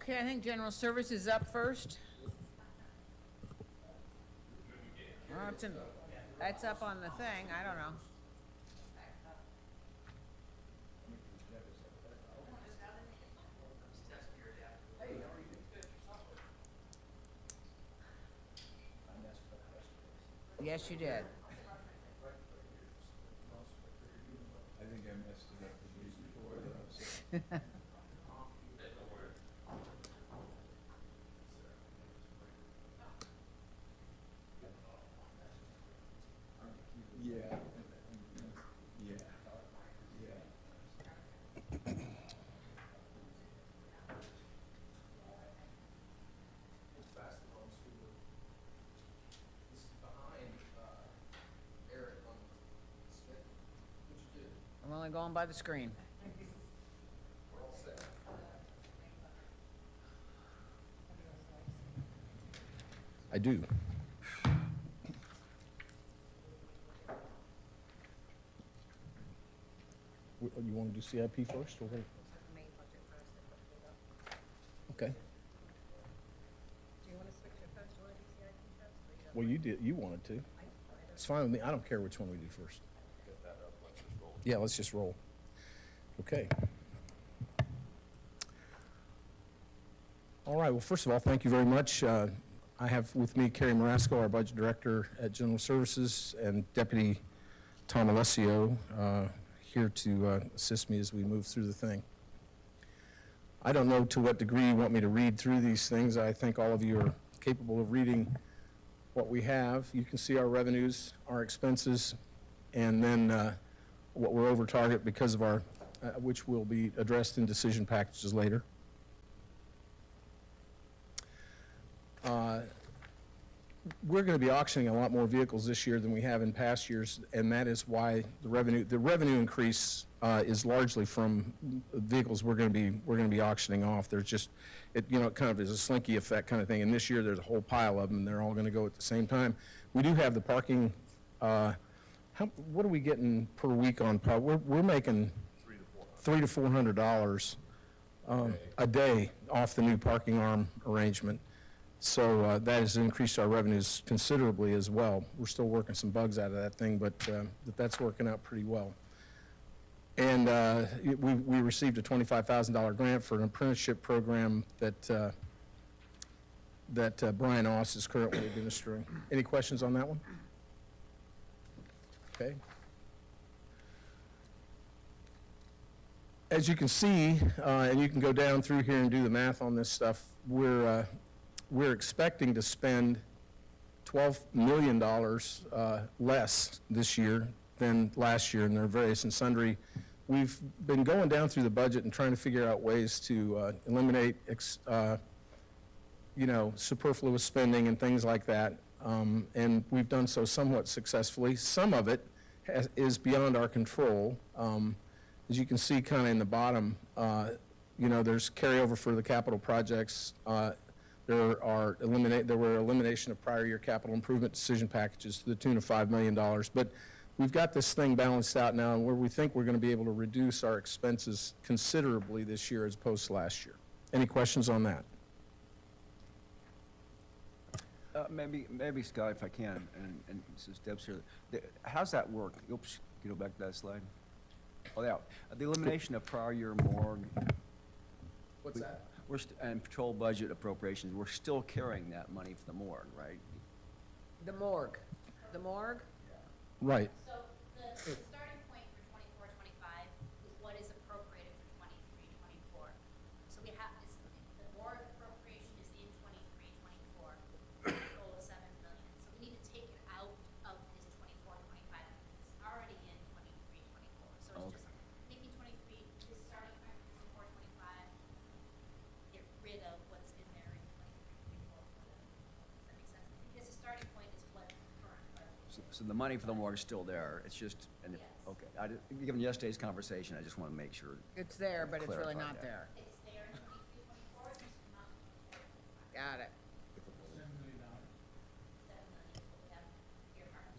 Okay, I think general service is up first. Well, that's up on the thing, I don't know. Yes, you did. I think I messed it up the week before. Yeah. Yeah. Yeah. I'm only going by the screen. I do. You want to do CIP first, or what? Okay. Do you want to switch your first or do CIP first? Or you don't Well, you did. You wanted to. It's fine with me. I don't care which one we do first. Yeah, let's just roll. Okay. All right. Well, first of all, thank you very much. I have with me Carrie Marasco, our budget director at General Services, and Deputy Tom Alessio here to assist me as we move through the thing. I don't know to what degree you want me to read through these things. I think all of you are capable of reading what we have. You can see our revenues, our expenses, and then what we're over target because of our, which will be addressed in decision packages later. We're going to be auctioning a lot more vehicles this year than we have in past years, and that is why the revenue increase is largely from vehicles we're going to be auctioning off. There's just, it kind of is a slinky effect kind of thing. And this year there's a whole pile of them, and they're all going to go at the same time. We do have the parking. What are we getting per week on park? We're making $300 to $400 a day off the new parking arm arrangement. So that has increased our revenues considerably as well. We're still working some bugs out of that thing, but that's working out pretty well. And we received a $25,000 grant for an apprenticeship program that Brian Oss is currently administering. Any questions on that one? Okay. As you can see, and you can go down through here and do the math on this stuff, we're expecting to spend $12 million less this year than last year, and there are various and sundry. We've been going down through the budget and trying to figure out ways to eliminate, superfluous spending and things like that, and we've done so somewhat successfully. Some of it is beyond our control. As you can see kind of in the bottom, there's carryover for the capital projects. There were elimination of prior year capital improvement decision packages to the tune of $5 million. But we've got this thing balanced out now, and where we think we're going to be able to reduce our expenses considerably this year as opposed to last year. Any questions on that? Maybe Scott, if I can, and this is Deb's here. How's that work? Oops, can you go back to that slide? Oh, yeah. The elimination of prior year morgue. What's that? And patrol budget appropriations, we're still carrying that money for the morgue, right? The morgue. The morgue? Right. So the starting point for 24-25 is what is appropriated for 23-24. So we have this, the morgue appropriation is in 23-24, total of $7 million. So we need to take it out of this 24-25. It's already in 23-24. So it's just taking 23, this starting point for 24-25, get rid of what's in there in 23-24. Does that make sense? Because the starting point is what current budget. So the money for the morgue is still there, it's just, and Yes. okay. Given yesterday's conversation, I just want to make sure. It's there, but it's really Clarify not that. there. It's there in 23-24, it's just not 24-25. Got it. $7 million is what we have earmarked.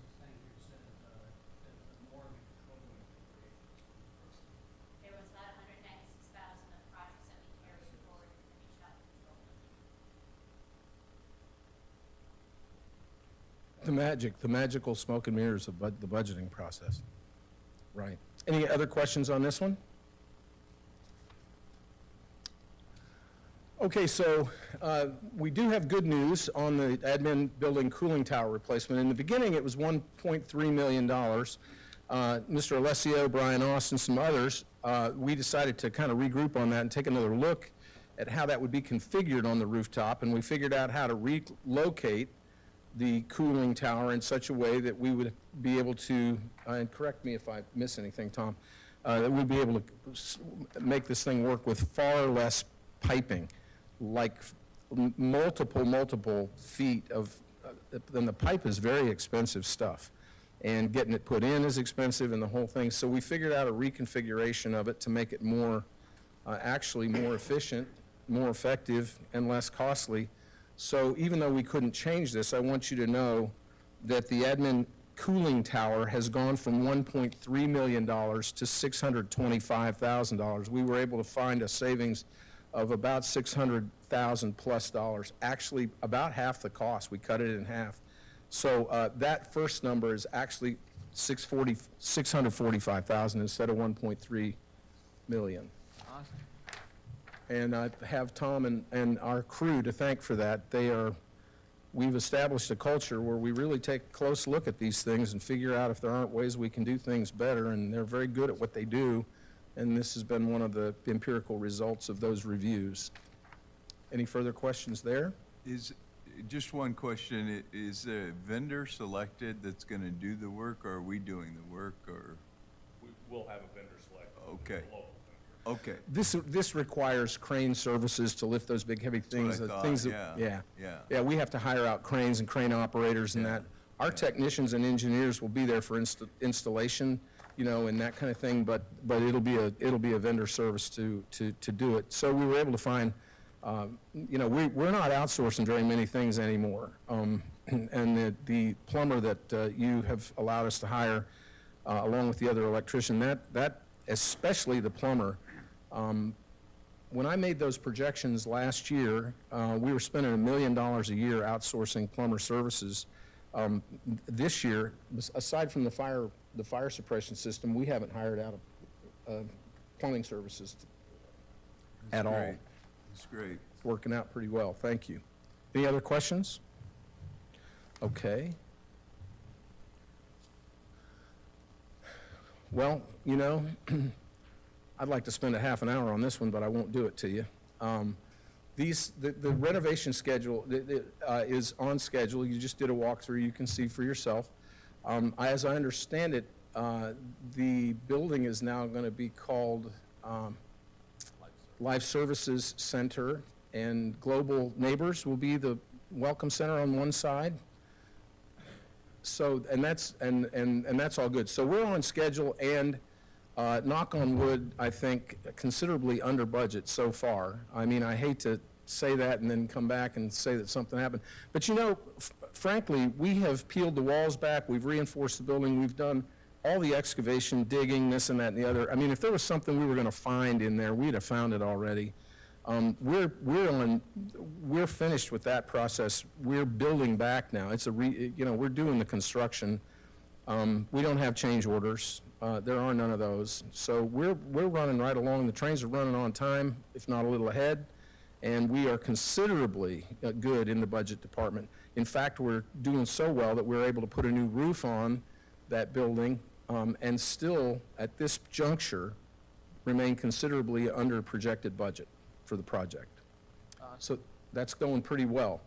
There was about 196,000 of projects that we carried forward and finished up in the magical smoke and mirrors of the budgeting process. Right. Any other questions on this one? Okay, so we do have good news on the admin building cooling tower replacement. In the beginning, it was $1.3 million. Mr. Alessio, Brian Austin, some others, we decided to kind of regroup on that and take another look at how that would be configured on the rooftop, and we figured out how to relocate the cooling tower in such a way that we would be able to, and correct me if I miss anything, Tom, that we'd be able to make this thing work with far less piping, like multiple feet of, then the pipe is very expensive stuff. And getting it put in is expensive and the whole thing. So we figured out a reconfiguration of it to make it more, actually more efficient, more effective, and less costly. So even though we couldn't change this, I want you to know that the admin cooling tower has gone from $1.3 million to $625,000. We were able to find a savings of about $600,000 plus, actually about half the cost. We cut it in half. So that first number is actually $645,000 instead of $1.3 million. Awesome. And I have Tom and our crew to thank for that. We've established a culture where we really take a close look at these things and figure out if there aren't ways we can do things better, and they're very good at what they do, and this has been one of the empirical results of those reviews. Any further questions there? Just one question, is a vendor selected that's gonna do the work, or are we doing the work, or? We'll have a vendor selected. Okay. A local vendor. Okay. This requires crane services to lift those big heavy things. what I thought, things yeah, yeah. yeah. We have to hire out cranes and crane operators and Yeah, that. Our yeah. technicians and engineers will be there for installation, and that kind of thing, but it'll be a vendor service to do it. So we were able to find, we're not outsourcing very many things anymore. And the plumber that you have allowed us to hire, along with the other electrician, that especially the plumber, when I made those projections last year, we were spending $1 million a year outsourcing plumber services. This year, aside from the fire suppression system, we haven't hired out plumbing services at all. Great. That's great. It's working out pretty well. Thank you. Any other questions? Okay. Well, I'd like to spend a half an hour on this one, but I won't do it to you. The renovation schedule is on schedule. You just did a walkthrough. You can see for yourself. As I understand it, the building is now going to be called Life Services Center, and Global Neighbors will be the welcome center on one side. So, and that's all good. So we're on schedule, and knock on wood, I think considerably under budget so far. I mean, I hate to say that and then come back and say that something happened. But frankly, we have peeled the walls back, we've reinforced the building, we've done all the excavation, digging, this and that and the other. I mean, if there was something we were going to find in there, we'd have found it already. We're finished with that process. We're building back now. We're doing the construction. We don't have change orders. There are none of those. So we're running right along. The trains are running on time, if not a little ahead, and we are considerably good in the budget department. In fact, we're doing so well that we're able to put a new roof on that building, and still, at this juncture, remain considerably under projected budget for the project. So that's going pretty well.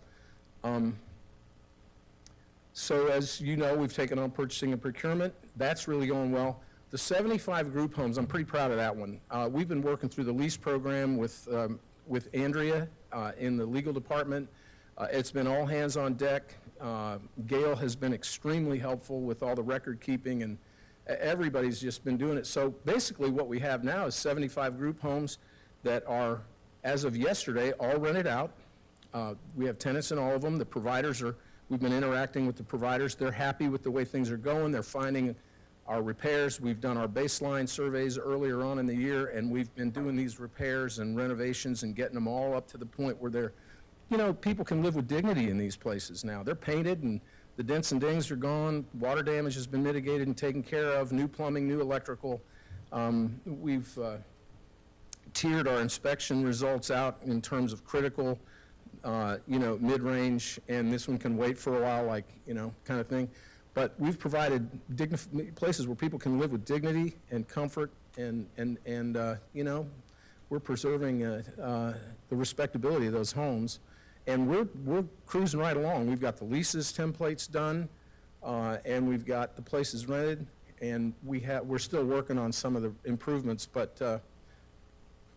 So as you know, we've taken on purchasing and procurement. That's really going well. The 75 group homes, I'm pretty proud of that one. We've been working through the lease program with Andrea in the legal department. It's been all hands on deck. Gail has been extremely helpful with all the record keeping, and everybody's just been doing it. So basically what we have now is 75 group homes that are, as of yesterday, all rented out. We have tenants in all of them. The providers we've been interacting with the providers. They're happy with the way things are going. They're finding our repairs. We've done our baseline surveys earlier on in the year, and we've been doing these repairs and renovations and getting them all up to the point where they're, people can live with dignity in these places now. They're painted and The dents and dings are gone, water damage has been mitigated and taken care of, new plumbing, new electrical. We've tiered our inspection results out in terms of critical, mid-range, and this one can wait for a while, like, kind of thing. But we've provided places where people can live with dignity and comfort, and we're preserving the respectability of those homes. And we're cruising right along. We've got the leases templates done, and we've got the places rented, and we're still working on some of the improvements, but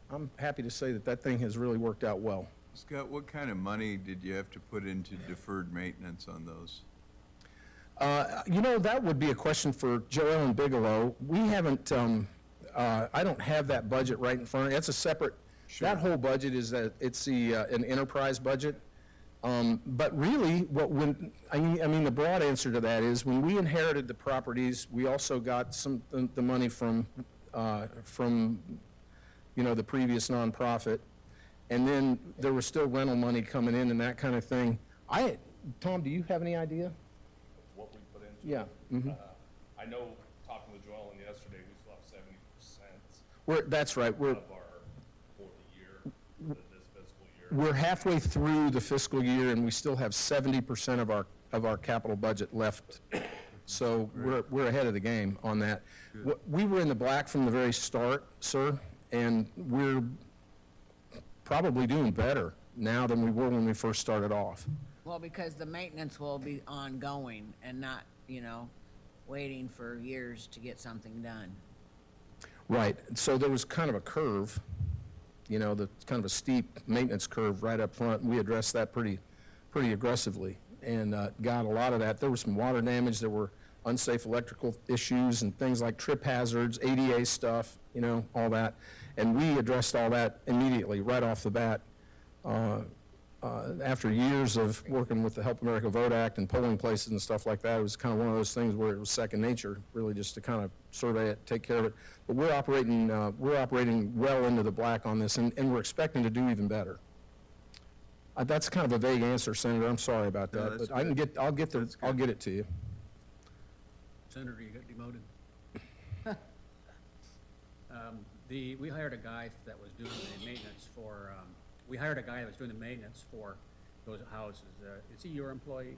I'm happy to say that thing has really worked out well. Scott, what kind of money did you have to put into deferred maintenance on those? That would be a question for Joel and Bigelow. We haven't, I don't have that budget right in front of me. That's a separate, that whole budget is an enterprise budget. But really, the broad answer to that is when we inherited the properties, we also got the money from the previous nonprofit. And then there was still rental money coming in and that kind of thing. Tom, do you have any idea? What we put into Yeah. it. Mm-hmm. I know, talking with Joellen yesterday, we still have 70% That's right. of our, for the year, this fiscal year. We're halfway through the fiscal year, and we still have 70% of our capital budget left. So we're ahead of the game on that. We were in the black from the very start, sir, and we're probably doing better now than we were when we first started off. Well, because the maintenance will be ongoing and not, waiting for years to get something done. Right. So there was kind of a curve, the kind of a steep maintenance curve right up front, and we addressed that pretty aggressively and got a lot of that. There was some water damage. There were unsafe electrical issues and things like trip hazards, ADA stuff, all that. And we addressed all that immediately, right off the bat. After years of working with the Help America Vote Act and polling places and stuff like that, it was kind of one of those things where it was second nature, really, just to kind of survey it, take care of it. But we're operating well into the black on this, and we're expecting to do even better. That's kind of a vague answer, Senator. I'm sorry about No, that, that's but I'll get it to you. Senator, you got demoted. We hired a guy that was doing the maintenance for, those houses. Is he your employee?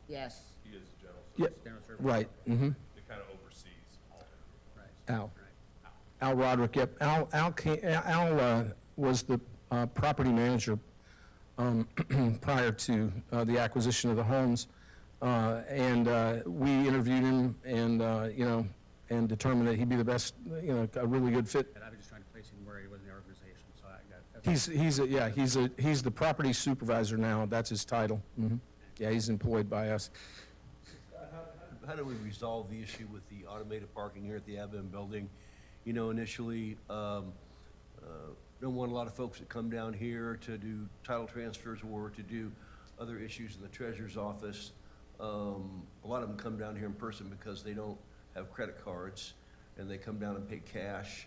Yes. He is the general Yeah, service. General service? right. Mm-hmm. It kind of oversees all of it. Right. Al. Right. Al Roderick, yep. Al was the property manager prior to the acquisition of the homes. And we interviewed him and determined that he'd be the best, a really good fit. And I was just trying to place him where he was in the organization, so I got. He's the property supervisor now. That's his title. Mm-hmm. Yeah, he's employed by us. How do we resolve the issue with the automated parking here at the Admin building? Initially, don't want a lot of folks that come down here to do title transfers or to do other issues in the treasurer's office. A lot of them come down here in person because they don't have credit cards, and they come down and pay cash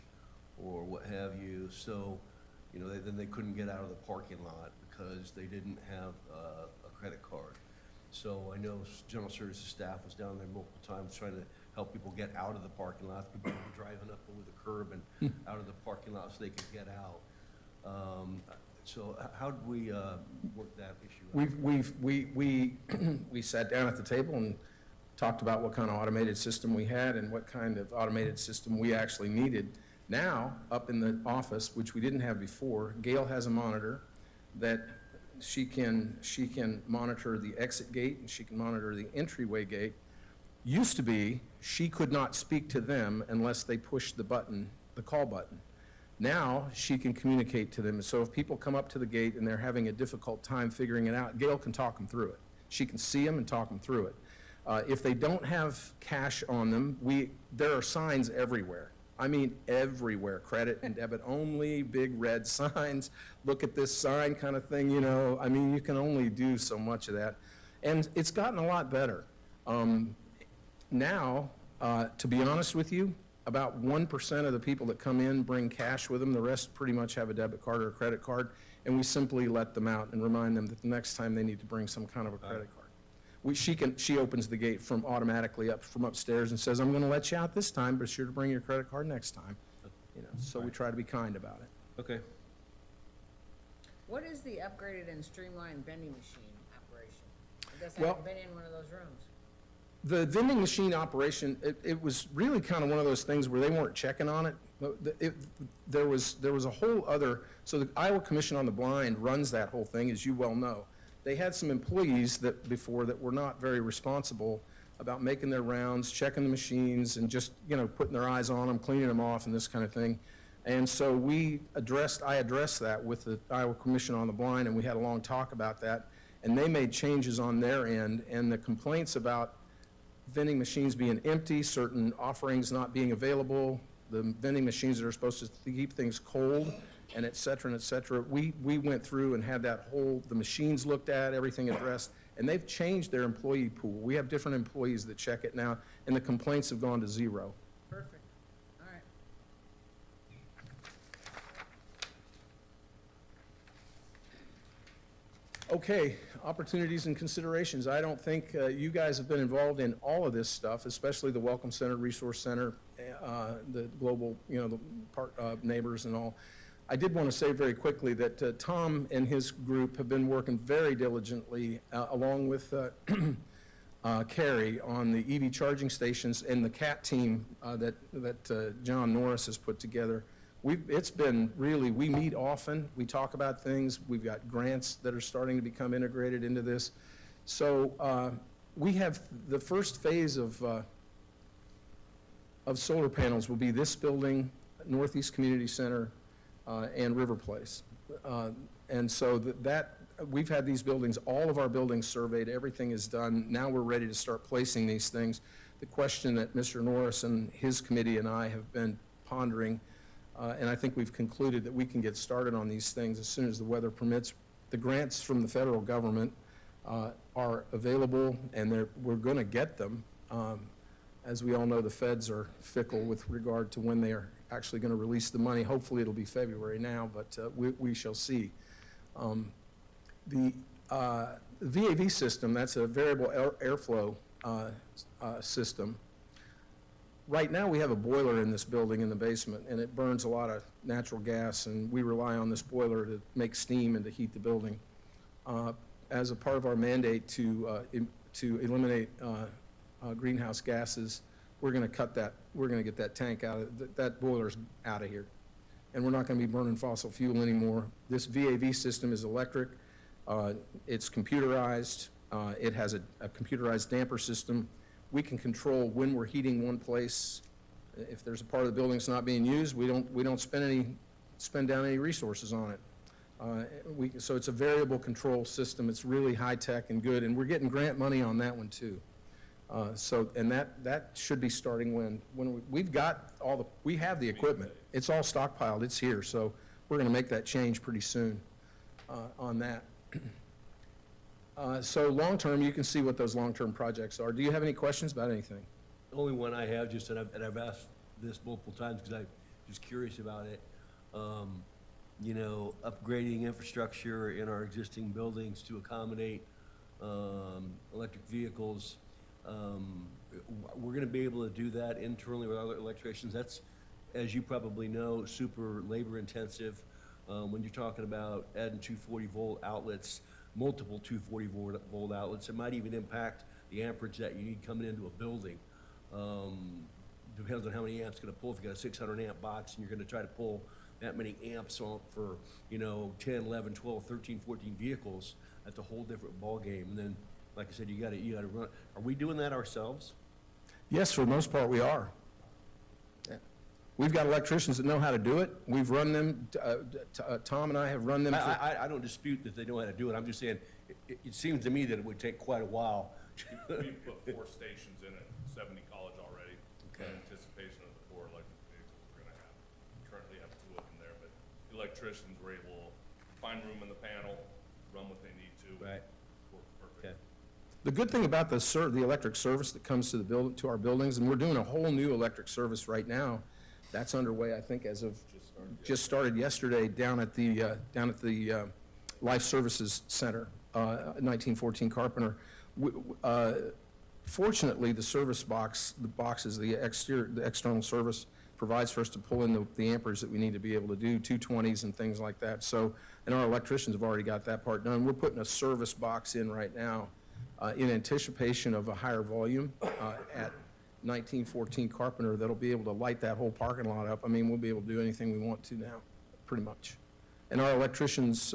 or what have you. So, then they couldn't get out of the parking lot because they didn't have a credit card. So I know General Services staff was down there multiple times trying to help people get out of the parking lot. People were driving up over the curb and out of the parking lot so they could get out. So how do we work that issue out? We sat down at the table and talked about what kind of automated system we had and what kind of automated system we actually needed. Now, up in the office, which we didn't have before, Gail has a monitor that she can monitor the exit gate and she can monitor the entryway gate. Used to be, she could not speak to them unless they pushed the button, the call button. Now, she can communicate to them. So if people come up to the gate and they're having a difficult time figuring it out, Gail can talk them through it. She can see them and talk them through it. If they don't have cash on them, there are signs everywhere. I mean, everywhere, credit and debit only, big red signs, look at this sign kind of thing, I mean, you can only do so much of that. And it's gotten a lot better. Now, to be honest with you, about 1% of the people that come in bring cash with them. The rest pretty much have a debit card or a credit card, and we simply let them out and remind them that the next time they need to bring some kind of a credit card. she opens the gate from automatically up from upstairs and says, I'm going to let you out this time, but be sure to bring your credit card next time. You know, so we try to be kind about it. Okay. What is the upgraded and streamlined vending machine operation? I guess I Well- haven't been in one of those rooms. The vending machine operation, it was really kind of one of those things where they weren't checking on it. There was a whole other, so the Iowa Commission on the Blind runs that whole thing, as you well know. They had some employees that before that were not very responsible about making their rounds, checking the machines, and just, you know, putting their eyes on them, cleaning them off, and this kind of thing. And so I addressed that with the Iowa Commission on the Blind, and we had a long talk about that. And they made changes on their end, and the complaints about vending machines being empty, certain offerings not being available, the vending machines that are supposed to keep things cold, and et cetera, and et cetera. We went through and had the machines looked at, everything addressed, and they've changed their employee pool. We have different employees that check it now, and the complaints have gone to zero. Perfect. All right. Okay, opportunities and considerations. I don't think you guys have been involved in all of this stuff, especially the Welcome Center, Resource Center, the global, you know, the neighbors and all. I did want to say very quickly that Tom and his group have been working very diligently, along with Carrie, on the EV charging stations and the CAT team that John Norris has put together. It's been really, we meet often, we talk about things, we've got grants that are starting to become integrated into this. So we have the first phase of solar panels will be this building, Northeast Community Center, and River Place. And so we've had these buildings, all of our buildings surveyed, everything is done. Now we're ready to start placing these things. The question that Mr. Norris and his committee and I have been pondering, and I think we've concluded that we can get started on these things as soon as the weather permits. The grants from the federal government are available, and we're going to get them. As we all know, the feds are fickle with regard to when they are actually going to release the money. Hopefully it'll be February now, but we shall see. The VAV system, that's a variable airflow system. Right now, we have a boiler in this building in the basement, and it burns a lot of natural gas, and we rely on this boiler to make steam and to heat the building. As a part of our mandate to eliminate greenhouse gases, we're going to cut that. We're going to get that tank out of that boiler's out of here, and we're not going to be burning fossil fuel anymore. This VAV system is electric. It's computerized. It has a computerized damper system. We can control when we're heating one place. If there's a part of the building that's not being used, we don't spend down any resources on it. So it's a variable control system. It's really high tech and good, and we're getting grant money on that one too. And that should be starting when we've got we have the equipment. It's all stockpiled. It's here. So we're going to make that change pretty soon on that. So long-term, you can see what those long-term projects are. Do you have any questions about anything? The only one I have, just, and I've asked this multiple times because I'm just curious about it, you know, upgrading infrastructure in our existing buildings to accommodate electric vehicles. We're going to be able to do that internally with other electricians. That's, as you probably know, super labor intensive. When you're talking about adding 240-volt outlets, multiple 240-volt outlets, it might even impact the amperage that you need coming into a building. Depends on how many amps it's going to pull. If you got a 600 amp box and you're going to try to pull that many amps on for, you know, 10, 11, 12, 13, 14 vehicles, that's a whole different ballgame. And then, like I said, you got to run. Are we doing that ourselves? Yes, for the most part, we are. We've got electricians that know how to do it. We've run them. Tom and I have run them. I don't dispute that they know how to do it. I'm just saying, it seems to me that it would take quite a while. We put 4 stations in at 70 College already, in anticipation of the 4 electric vehicles we're gonna have. We currently have 2 of them there, but the electricians were able to find room in the panel, run what they need to. Right. Work perfect. Okay. The good thing about the electric service that comes to to our buildings, and we're doing a whole new electric service right now. That's underway, I think, as of just started yesterday down at the Life Services Center, 1914 Carpenter. Fortunately, the service box, the boxes, the external service provides for us to pull in the amperage that we need to be able to do 220s and things like that. So, and our electricians have already got that part done. We're putting a service box in right now in anticipation of a higher volume at 1914 Carpenter that'll be able to light that whole parking lot up. I mean, we'll be able to do anything we want to now, pretty much. And our electricians,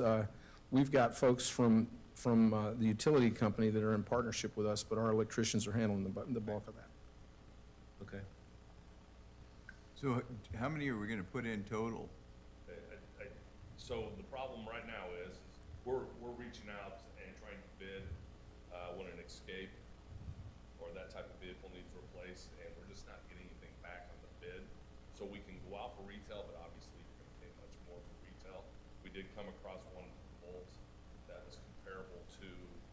we've got folks from the utility company that are in partnership with us, but our electricians are handling the bulk of that. Okay. So how many are we gonna put in total? So the problem right now is we're reaching out and trying to bid when an escape or that type of vehicle needs replaced, and we're just not getting anything back on the bid. So we can go out for retail, but obviously you're gonna pay much more for retail. We did come across one Bolt that was comparable to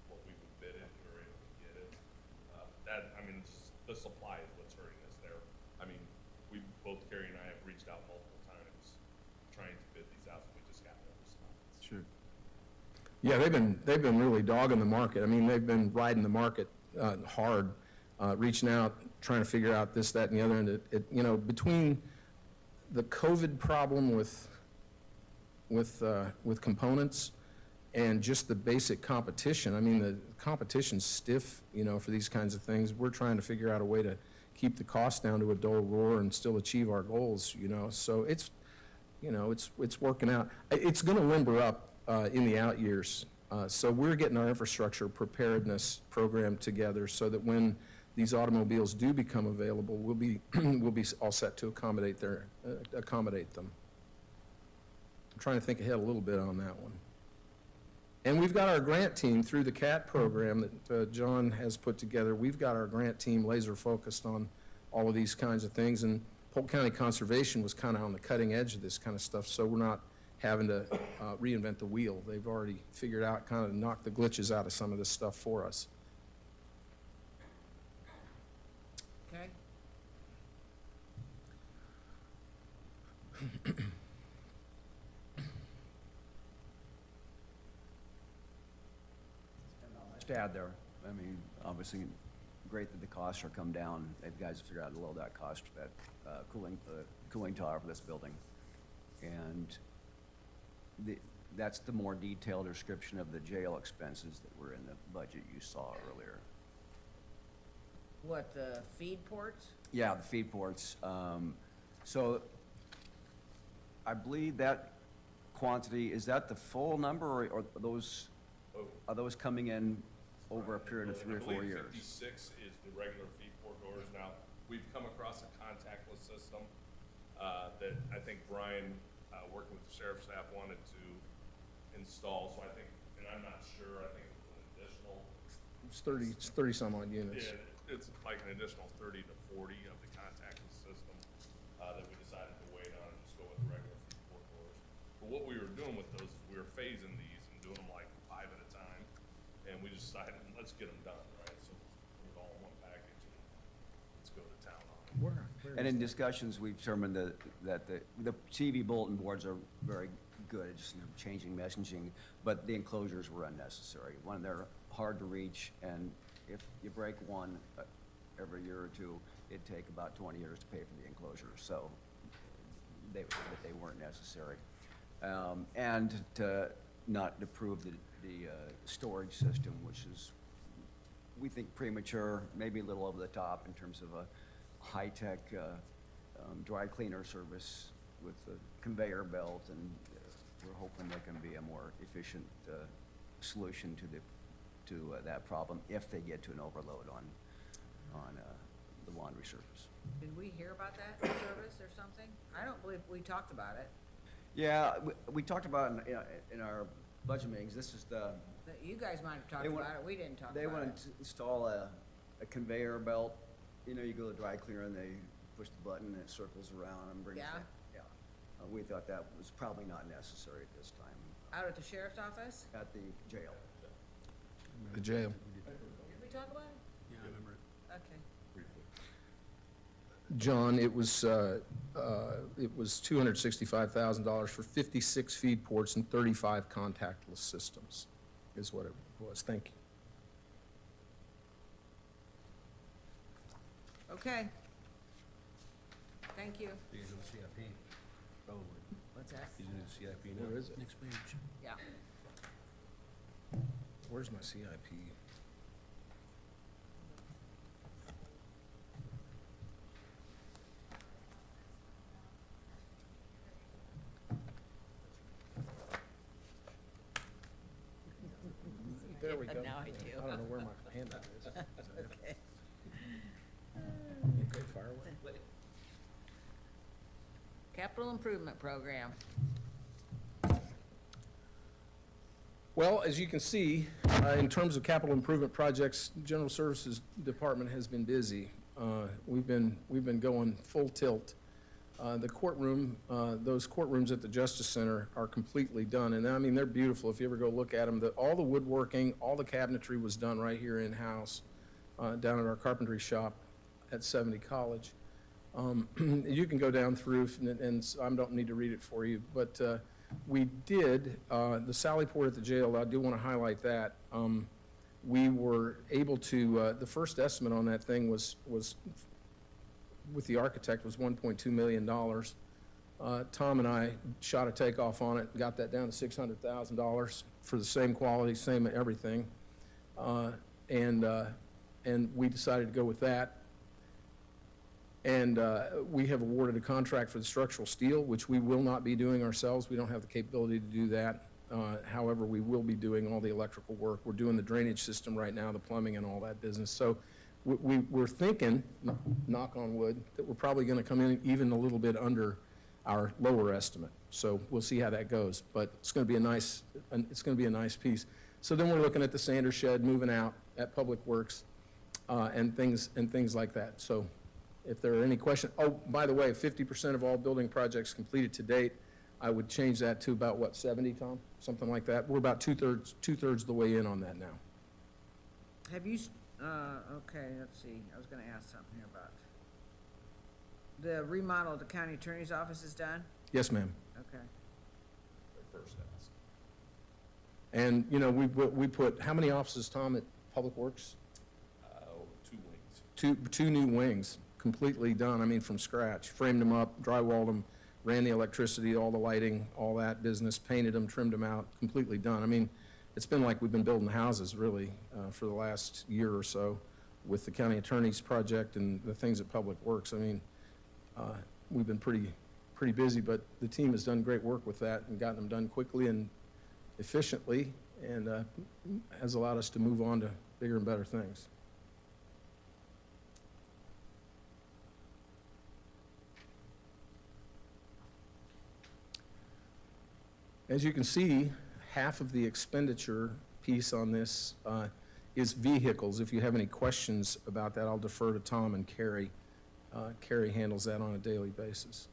what we would bid it, we were able to get it. I mean, the supply is what's hurting us there. I mean, both Carrie and I have reached out multiple times trying to bid these out, and we just got no response. Sure. Yeah, they've been really dogging the market. I mean, they've been riding the market hard, reaching out, trying to figure out this, that, and the other. And you know, between the COVID problem with components and just the basic competition, I mean, the competition's stiff, you know, for these kinds of things. We're trying to figure out a way to keep the cost down to a dull roar and still achieve our goals, you know. So it's, you know, it's working out. It's going to limber up in the out years. So we're getting our infrastructure preparedness program together so that when these automobiles do become available, we'll be all set to accommodate them. I'm trying to think ahead a little bit on that one. And we've got our grant team through the CAT program that John has put together. We've got our grant team laser focused on all of these kinds of things. And Polk County Conservation was kind of on the cutting edge of this kind of stuff, so we're not having to reinvent the wheel. They've already figured out, kind of knocked the glitches out of some of this stuff for us. Okay? Just to add there, I mean, obviously, great that the costs are come down. You guys have figured out to lower that cost, that cooling tower for this building. And that's the more detailed description of the jail expenses that were in the budget you saw earlier. What, the feed ports? Yeah, the feed ports. So I believe that quantity, is that the full number, or are those coming in over a period of 3 or 4 years? I believe 56 is the regular feed port doors. Now, we've come across a contactless system that I think Brian, working with the sheriff's staff, wanted to install. So I think, and I'm not sure, I think it was an additional. It's 30 some odd units. Yeah, it's like an additional 30 to 40 of the contactless system that we decided to wait on and just go with the regular feed port doors. But what we were doing with those is we were phasing these and doing them like 5 at a time. And we just decided, let's get them done, right? So put it all in one package and let's go to town on it. And in discussions, we've determined that the TV bulletin boards are very good at just, you know, changing messaging, but the enclosures were unnecessary. One, they're hard to reach, and if you break one every year or two, it'd take about 20 years to pay for the enclosure. So they weren't necessary. And to not approve the storage system, which is, we think, premature, maybe a little over the top in terms of a high-tech dry cleaner service with the conveyor belt, and we're hoping there can be a more efficient solution to that problem if they get to an overload on the laundry service. Did we hear about that service or something? I don't believe we talked about it. Yeah, we talked about it in our budget meetings. This is the, You guys might have talked They want- about it, we didn't talk about they it. want to install a conveyor belt. You know, you go to the dry cleaner and they push the button and it circles around and brings Yeah? it. Yeah. We thought that was probably not necessary at this time Out at the sheriff's office? at the jail. The jail. Did we talk about it? Yeah, I remember it. Okay. John, it was $265,000 for 56 feed ports and 35 contactless systems, is what it was. Thank you. Okay. Thank you. He's in the CIP, probably. What's that? He's in the CIP now. Where is it? Next page. Yeah. Where's my CIP? There we go. Now I do. I don't know where my handout is. Okay. Okay, fire away. Capital Improvement Program. Well, as you can see, in terms of capital improvement projects, General Services Department has been busy. We've been going full tilt. The courtroom, those courtrooms at the Justice Center are completely done, and I mean, they're beautiful if you ever go look at them. All the woodworking, all the cabinetry was done right here in-house, down at our carpentry shop at 70 College. You can go down through, and I don't need to read it for you, but we did, the Sally Port at the jail, I do want to highlight that. We were able to, the first estimate on that thing was with the architect was $1.2 million. Tom and I shot a takeoff on it, got that down to $600,000 for the same quality, same everything. And we decided to go with that. And we have awarded a contract for the structural steel, which we will not be doing ourselves. We don't have the capability to do that. However, we will be doing all the electrical work. We're doing the drainage system right now, the plumbing and all that business. So we're thinking, knock on wood, that we're probably going to come in even a little bit under our lower estimate. So we'll see how that goes. But it's going to be a nice piece. So then we're looking at the sander shed moving out at Public Works and things like that. So if there are any questions, oh, by the way, 50% of all building projects completed to date. I would change that to about, what, 70, Tom? Something like that. We're about two-thirds of the way in on that now. Have you, okay, let's see, I was gonna ask something here about, the remodel of the county attorney's office is done? Yes, ma'am. Okay. Their first ask. And, you know, we put, how many offices, Tom, at Public Works? 2 wings. Two new wings, completely done, I mean, from scratch. Framed them up, drywalled them, ran the electricity, all the lighting, all that business, painted them, trimmed them out, completely done. I mean, it's been like we've been building houses, really, for the last year or so with the county attorney's project and the things at Public Works. I mean, we've been pretty busy, but the team has done great work with that and gotten them done quickly and efficiently, and has allowed us to move on to bigger and better things. As you can see, half of the expenditure piece on this is vehicles. If you have any questions about that, I'll defer to Tom and Carrie. Carrie handles that on a daily basis.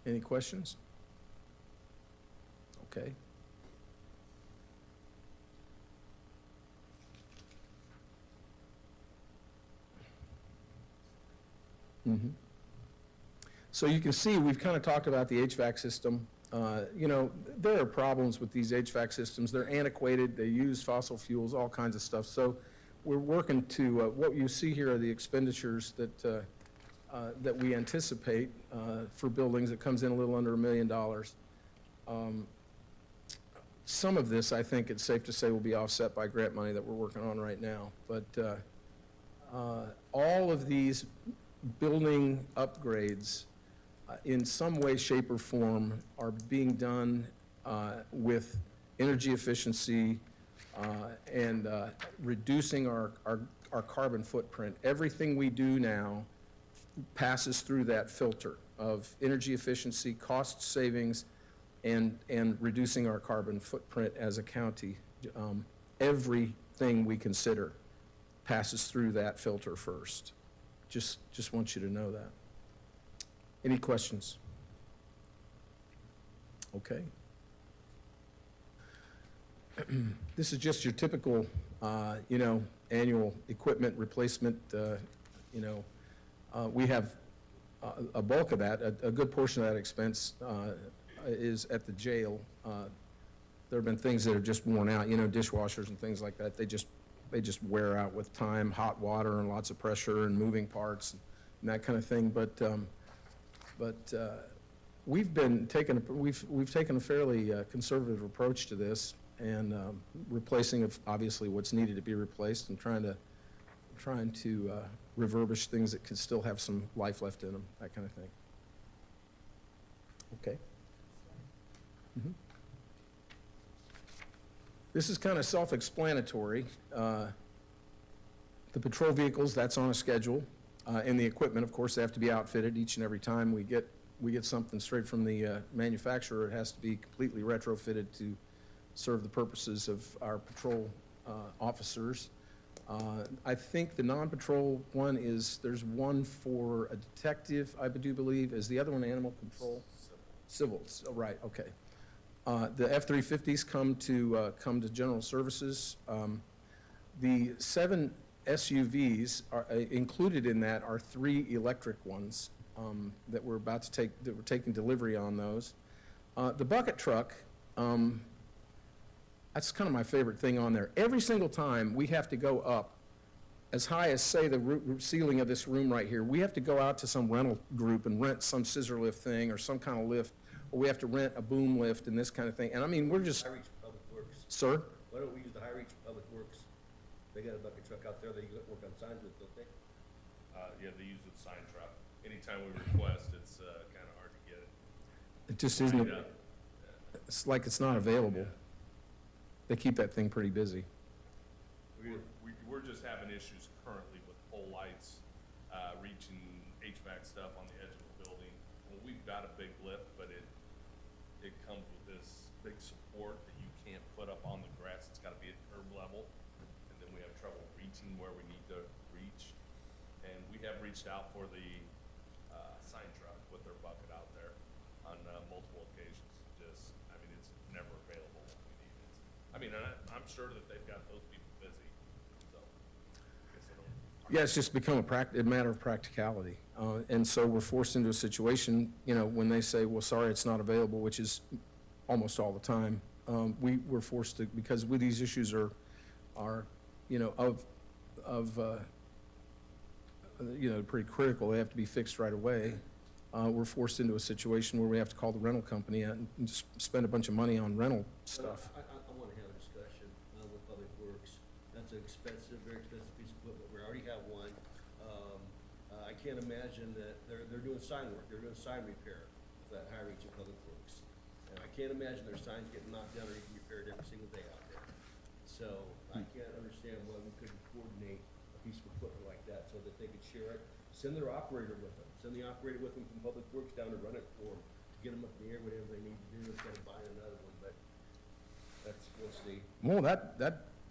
Any questions? Okay. Mm-hmm. So you can see, we've kind of talked about the HVAC system. You know, there are problems with these HVAC systems. They're antiquated, they use fossil fuels, all kinds of stuff. So we're working to, what you see here are the expenditures that we anticipate for buildings. It comes in a little under $1 million. Some of this, I think it's safe to say, will be offset by grant money that we're working on right now. But all of these building upgrades, in some way, shape, or form, are being done with energy efficiency and reducing our carbon footprint. Everything we do now passes through that filter of energy efficiency, cost savings, and reducing our carbon footprint as a county. Everything we consider passes through that filter first. Just want you to know that. Any questions? Okay. This is just your typical, you know, annual equipment replacement. You know, we have a bulk of that, a good portion of that expense is at the jail. There have been things that are just worn out, you know, dishwashers and things like that. They just they just wear out with time, hot water and lots of pressure and moving parts and that kind of thing. But we've taken a fairly conservative approach to this, and replacing of obviously what's needed to be replaced, and trying to refurbish things that could still have some life left in them, that kind of thing. Okay. Mhm. This is kind of self-explanatory. The patrol vehicles, that's on a schedule. And the equipment, of course, they have to be outfitted each and every time we get something straight from the manufacturer. It has to be completely retrofitted to serve the purposes of our patrol officers. I think the non-patrol one is, there's one for a detective, I do believe. Is the other one animal control? Civil, oh, right, okay. The F-350s come to general services. The 7 SUVs are included in that are 3 electric ones that we're taking delivery on those. The bucket truck, that's kind of my favorite thing on there. Every single time we have to go up as high as, say, the ceiling of this room right here. We have to go out to some rental group and rent some scissor lift thing or some kind of lift, or we have to rent a boom lift and this kind of thing. And I mean, we're just, High Reach Public Works. sir? Why don't we use the High Reach Public Works? They got a bucket truck out there, they work on signs with, don't they? Yeah, they use the sign trap. Anytime we request, it's kind of hard to get it. It just isn't, Yeah. it's like it's not available. They keep that thing pretty busy. We're just having issues currently with pole lights, reaching HVAC stuff on the edge of the building. Well, we've got a big lift, but it comes with this big support that you can't put up on the grass. It's gotta be at curb level. And then we have trouble reaching where we need to reach. And we have reached out for the, sign truck with their bucket out there on, multiple occasions. Just, I mean, it's never available when we need it. I mean, and I'm sure that they've got those people busy, so. I guess I don't. Yeah, it's just become a matter of practicality. And so we're forced into a situation, when they say, well, sorry, it's not available, which is almost all the time. We're forced to, because these issues are, pretty critical, they have to be fixed right away. We're forced into a situation where we have to call the rental company and just spend a bunch of money on rental stuff. I want to have a discussion with Public Works. That's an expensive, very expensive piece of equipment. We already have one. I can't imagine that they're doing sign work. They're doing sign repair with that High Reach of Public Works. And I can't imagine their signs getting knocked down or getting repaired every single day out there. So I can't understand why we couldn't coordinate a piece of equipment like that so that they could share it. Send their operator with them. Send the operator with them from Public Works down to run it for them, to get them up in the air, whatever they need to do, instead of buying another one. But we'll see. Well,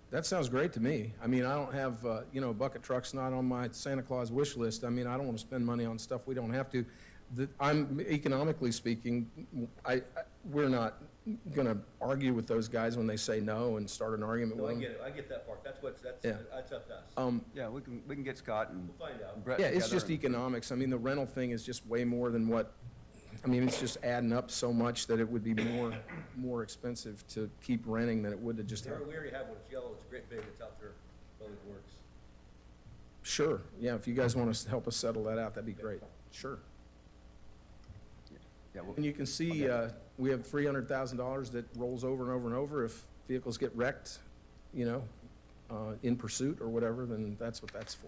that sounds great to me. I mean, I don't have, a bucket truck's not on my Santa Claus wish list. I mean, I don't want to spend money on stuff we don't have to. I'm, economically speaking, we're not going to argue with those guys when they say no and start an argument No, with I them. get it. I get that part. That's Yeah. that's up to us. Yeah, we can get Scott and We'll find out. Brett Yeah, it's together just and- economics. I mean, the rental thing is just way more than it's just adding up so much that it would be more expensive to keep renting than it would to just have. We already have one. It's yellow. It's a great big. It's out there. Public Works. Sure, yeah, if you guys want to help us settle that out, that'd be great. Sure. Yeah, And you can see, we have $300,000 that rolls over and over and over. If vehicles get wrecked, in pursuit or whatever, then that's what that's for.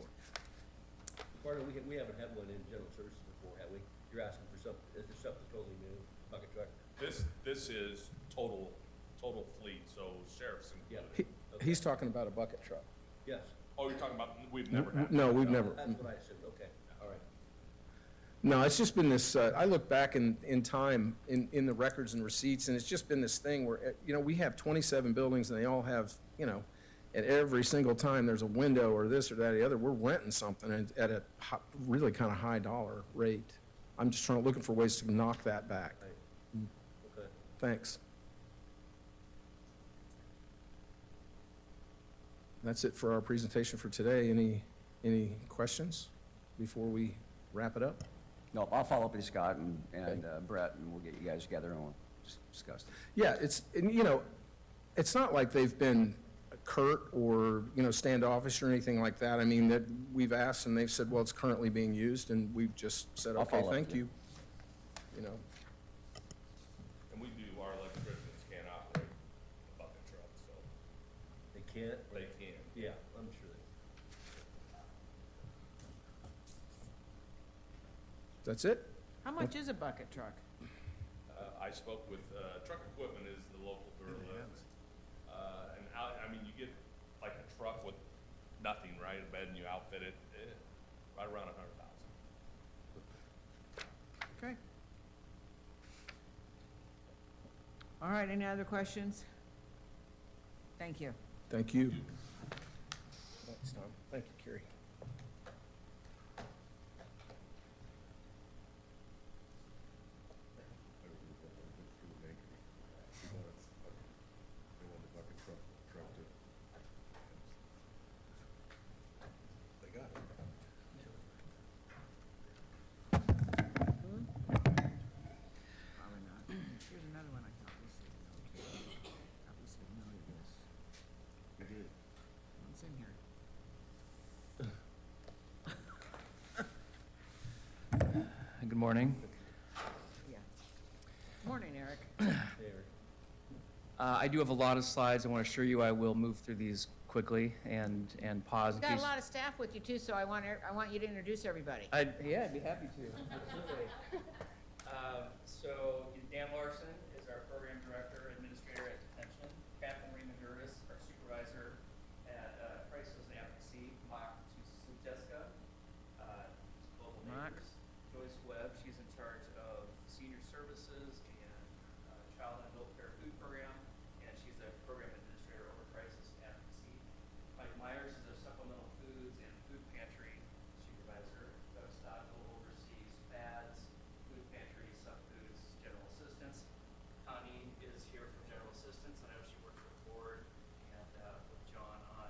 Pardon, we haven't had one in general services before, have we? You're asking for something, is there something totally new, bucket truck? This is total fleet, so sheriff's Yeah. included. He's talking about a bucket truck. Yes, Oh, you're talking about, we've never had. No, we've never. that's what I assumed, okay, all right. No, it's just been this, I look back in time, in the records and receipts, and it's just been this thing where, we have 27 buildings, and they all have, at every single time there's a window or this or that or the other, we're renting something at a really kind of high dollar rate. I'm just looking for ways to knock that back. Right. Okay. Thanks. That's it for our presentation for today. Any questions before we wrap it up? No, I'll follow up with Scott and Brett, and we'll get you guys together and we'll just discuss it. Yeah, it's not like they've been curt or, standoffish or anything like that. I mean, that we've asked and they've said, well, it's currently being used, and we've just said, I'll okay, follow up thank with you. you. And we do, our electricians can't operate a bucket truck, so They can't? they can. Yeah, I'm sure they. That's it? How much is a bucket truck? I spoke with, Truck Equipment is the local Duralift. And I mean, you get like a truck with nothing, right, a bed, and you outfit it, right around $100,000. Okay. All right, any other questions? Thank you. Thank you. Thanks, Tom. Thank you, Carrie. Probably not. Here's another one I can obviously know. Obviously know this. What's in here? Good morning. Yeah. Morning, Eric. I do have a lot of slides. I want to assure you I will move through these quickly and pause in We've got case. a lot of staff with you too, so I want you to introduce everybody. I'd be happy to. Absolutely. So Dan Larson is our program director, administrator at detention. Kathleen Raymond-Curtis, our supervisor at crisis and advocacy. Mark Jessica, global Mark. neighbors. Joyce Webb, she's in charge of senior services and child and adult care food program, and she's a program administrator over crisis and advocacy. Mike Myers is a supplemental foods and food pantry supervisor. Doug Stottle oversees fads, food pantry, sub foods, general assistance. Connie is here from general assistance. I know she works with the board and with John on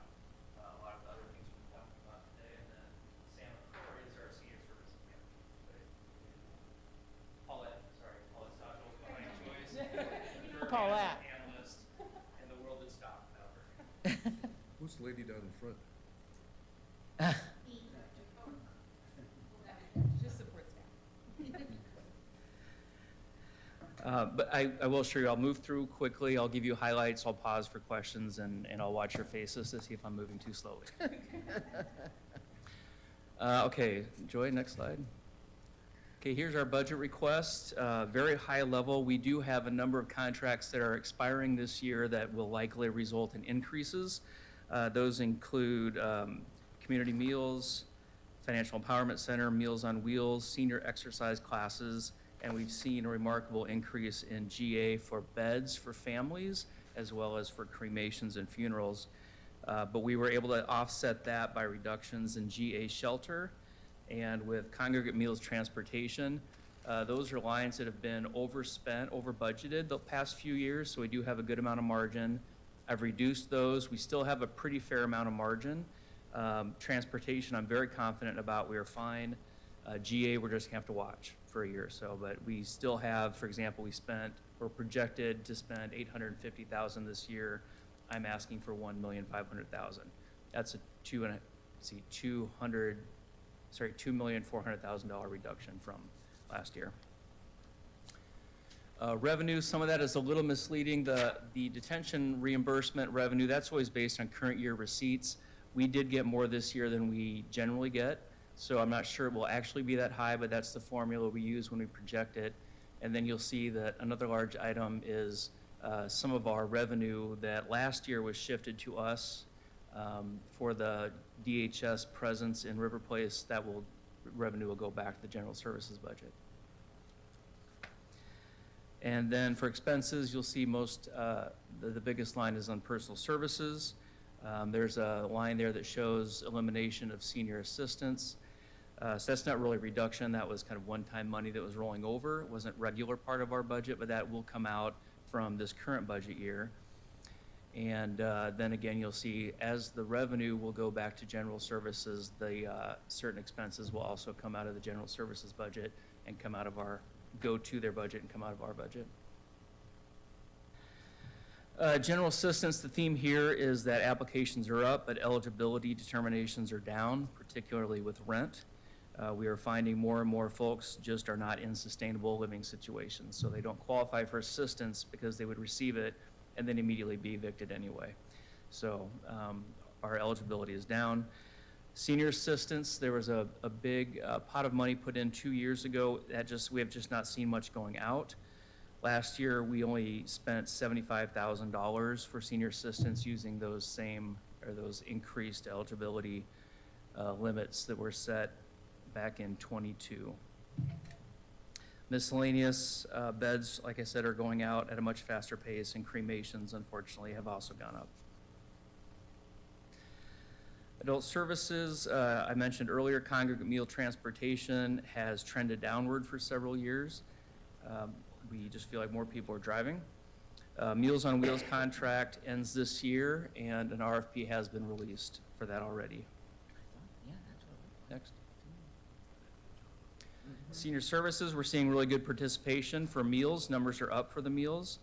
a lot of the other things we've talked about today. And then Sam McCoy is our senior services manager. Paulette Stottle behind Joyce. Paulette. Analyst, and the world is stopped without her. Who's the lady down in front? Just support staff. But I will assure you, I'll move through quickly. I'll give you highlights. I'll pause for questions, and I'll watch your faces to see if I'm moving too slowly. Okay, Joy, next slide. Okay, here's our budget request. Very high level. We do have a number of contracts that are expiring this year that will likely result in increases. Those include community meals, financial empowerment center, Meals on Wheels, senior exercise classes, and we've seen a remarkable increase in GA for beds for families, as well as for cremations and funerals. But we were able to offset that by reductions in GA shelter and with congregate meals transportation. Those are lines that have been overspent, over budgeted the past few years, so we do have a good amount of margin. I've reduced those. We still have a pretty fair amount of margin. Transportation, I'm very confident about. We are fine. GA, we're just gonna have to watch for a year or so, but we still have, for example, we're projected to spend $850,000 this year. I'm asking for $1,500,000. That's a $2,400,000 reduction from last year. Revenue, some of that is a little misleading. The detention reimbursement revenue, that's always based on current year receipts. We did get more this year than we generally get, so I'm not sure it will actually be that high, but that's the formula we use when we project it. And then you'll see that another large item is some of our revenue that last year was shifted to us for the DHS presence in River Place. Revenue will go back to the general services budget. And then for expenses, you'll see the biggest line is on personal services. There's a line there that shows elimination of senior assistants. So that's not really a reduction. That was kind of one-time money that was rolling over. It wasn't regular part of our budget, but that will come out from this current budget year. And then again, you'll see as the revenue will go back to general services, the certain expenses will also come out of the general services budget and go to their budget and come out of our budget. General assistance, the theme here is that applications are up, but eligibility determinations are down, particularly with rent. We are finding more and more folks just are not in sustainable living situations, so they don't qualify for assistance because they would receive it and then immediately be evicted anyway. So our eligibility is down. Senior assistance, there was a big pot of money put in 2 years ago. We have just not seen much going out. Last year, we only spent $75,000 for senior assistance using those increased eligibility limits that were set back in '22. Miscellaneous beds, like I said, are going out at a much faster pace, and cremations, unfortunately, have also gone up. Adult services, I mentioned earlier, congregate meal transportation has trended downward for several years. We just feel like more people are driving. Meals on Wheels contract ends this year, and an RFP has been released for that already. Next. Senior services, we're seeing really good participation for meals. Numbers are up for the meals.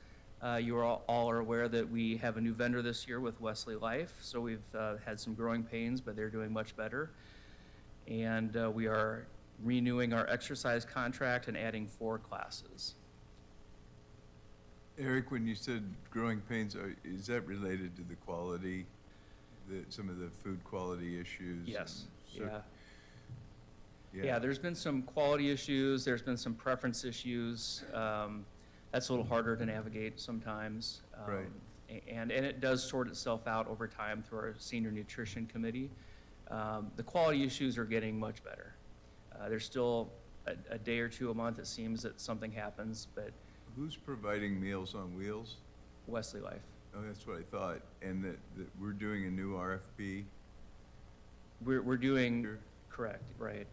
You all are aware that we have a new vendor this year with Wesley Life, so we've had some growing pains, but they're doing much better. And we are renewing our exercise contract and adding 4 classes. Eric, when you said growing pains, is that related to the quality, some of the food quality issues? Yes, and yeah, there's been some quality issues, there's been some preference issues. That's a little harder to navigate sometimes. Right. And it does sort itself out over time through our senior nutrition committee. The quality issues are getting much better. There's still a day or two a month it seems that something happens, but Who's providing Meals on Wheels? Wesley Life. Oh, that's what I thought. And that we're doing a new RFP We're doing, Sure. correct, right.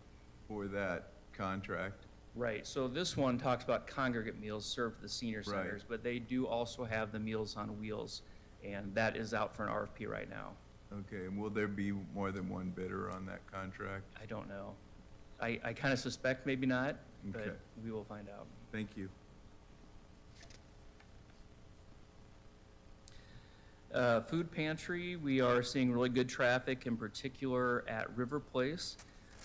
for that contract? Right, so this one talks about congregate meals served at the senior Right. centers, but they do also have the Meals on Wheels, and that is out for an RFP right now. Okay, and will there be more than one bidder on that contract? I don't know. I kind of suspect maybe not, but Okay. we will find out. Thank you. Food pantry, we are seeing really good traffic, in particular at River Place.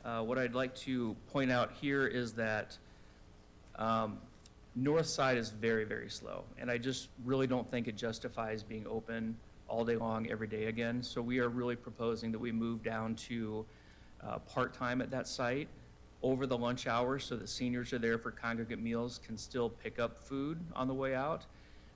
What I'd like to point out here is that north side is very, very slow, and I just really don't think it justifies being open all day long, every day again. So we are really proposing that we move down to part-time at that site over the lunch hours so that seniors are there for congregate meals, can still pick up food on the way out,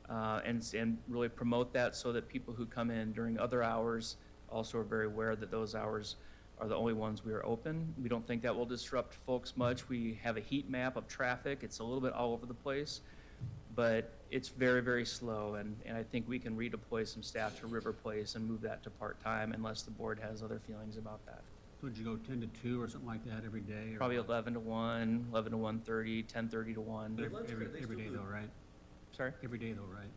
and really promote that so that people who come in during other hours also are very aware that those hours are the only ones we are open. We don't think that will disrupt folks much. We have a heat map of traffic. It's a little bit all over the place, but it's very, very slow, and I think we can redeploy some staff to River Place and move that to part-time unless the board has other feelings about that. So would you go 10 to 2 or something like that every day? Or Probably 11 to 1, 11 to 1:30, 10:30 to 1. Every day though, right? Sorry? Every day though, right?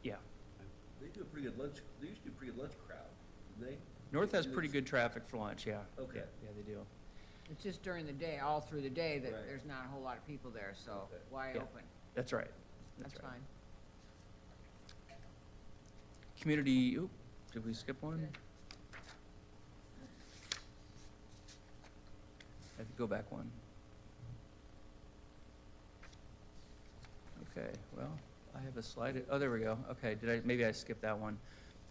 Yeah. They do a pretty good lunch, they used to do a pretty good lunch crowd, didn't they? North has pretty good traffic for lunch, yeah. Okay. Yeah, they do. It's just during the day, all through the day, that Right. there's not a whole lot of people there, so Okay. why Yeah. open? That's right. That's right. fine. Community, oop, did we skip one? I have to go back one. Okay, well, I have a slide, oh, there we go. Okay, maybe I skipped that one.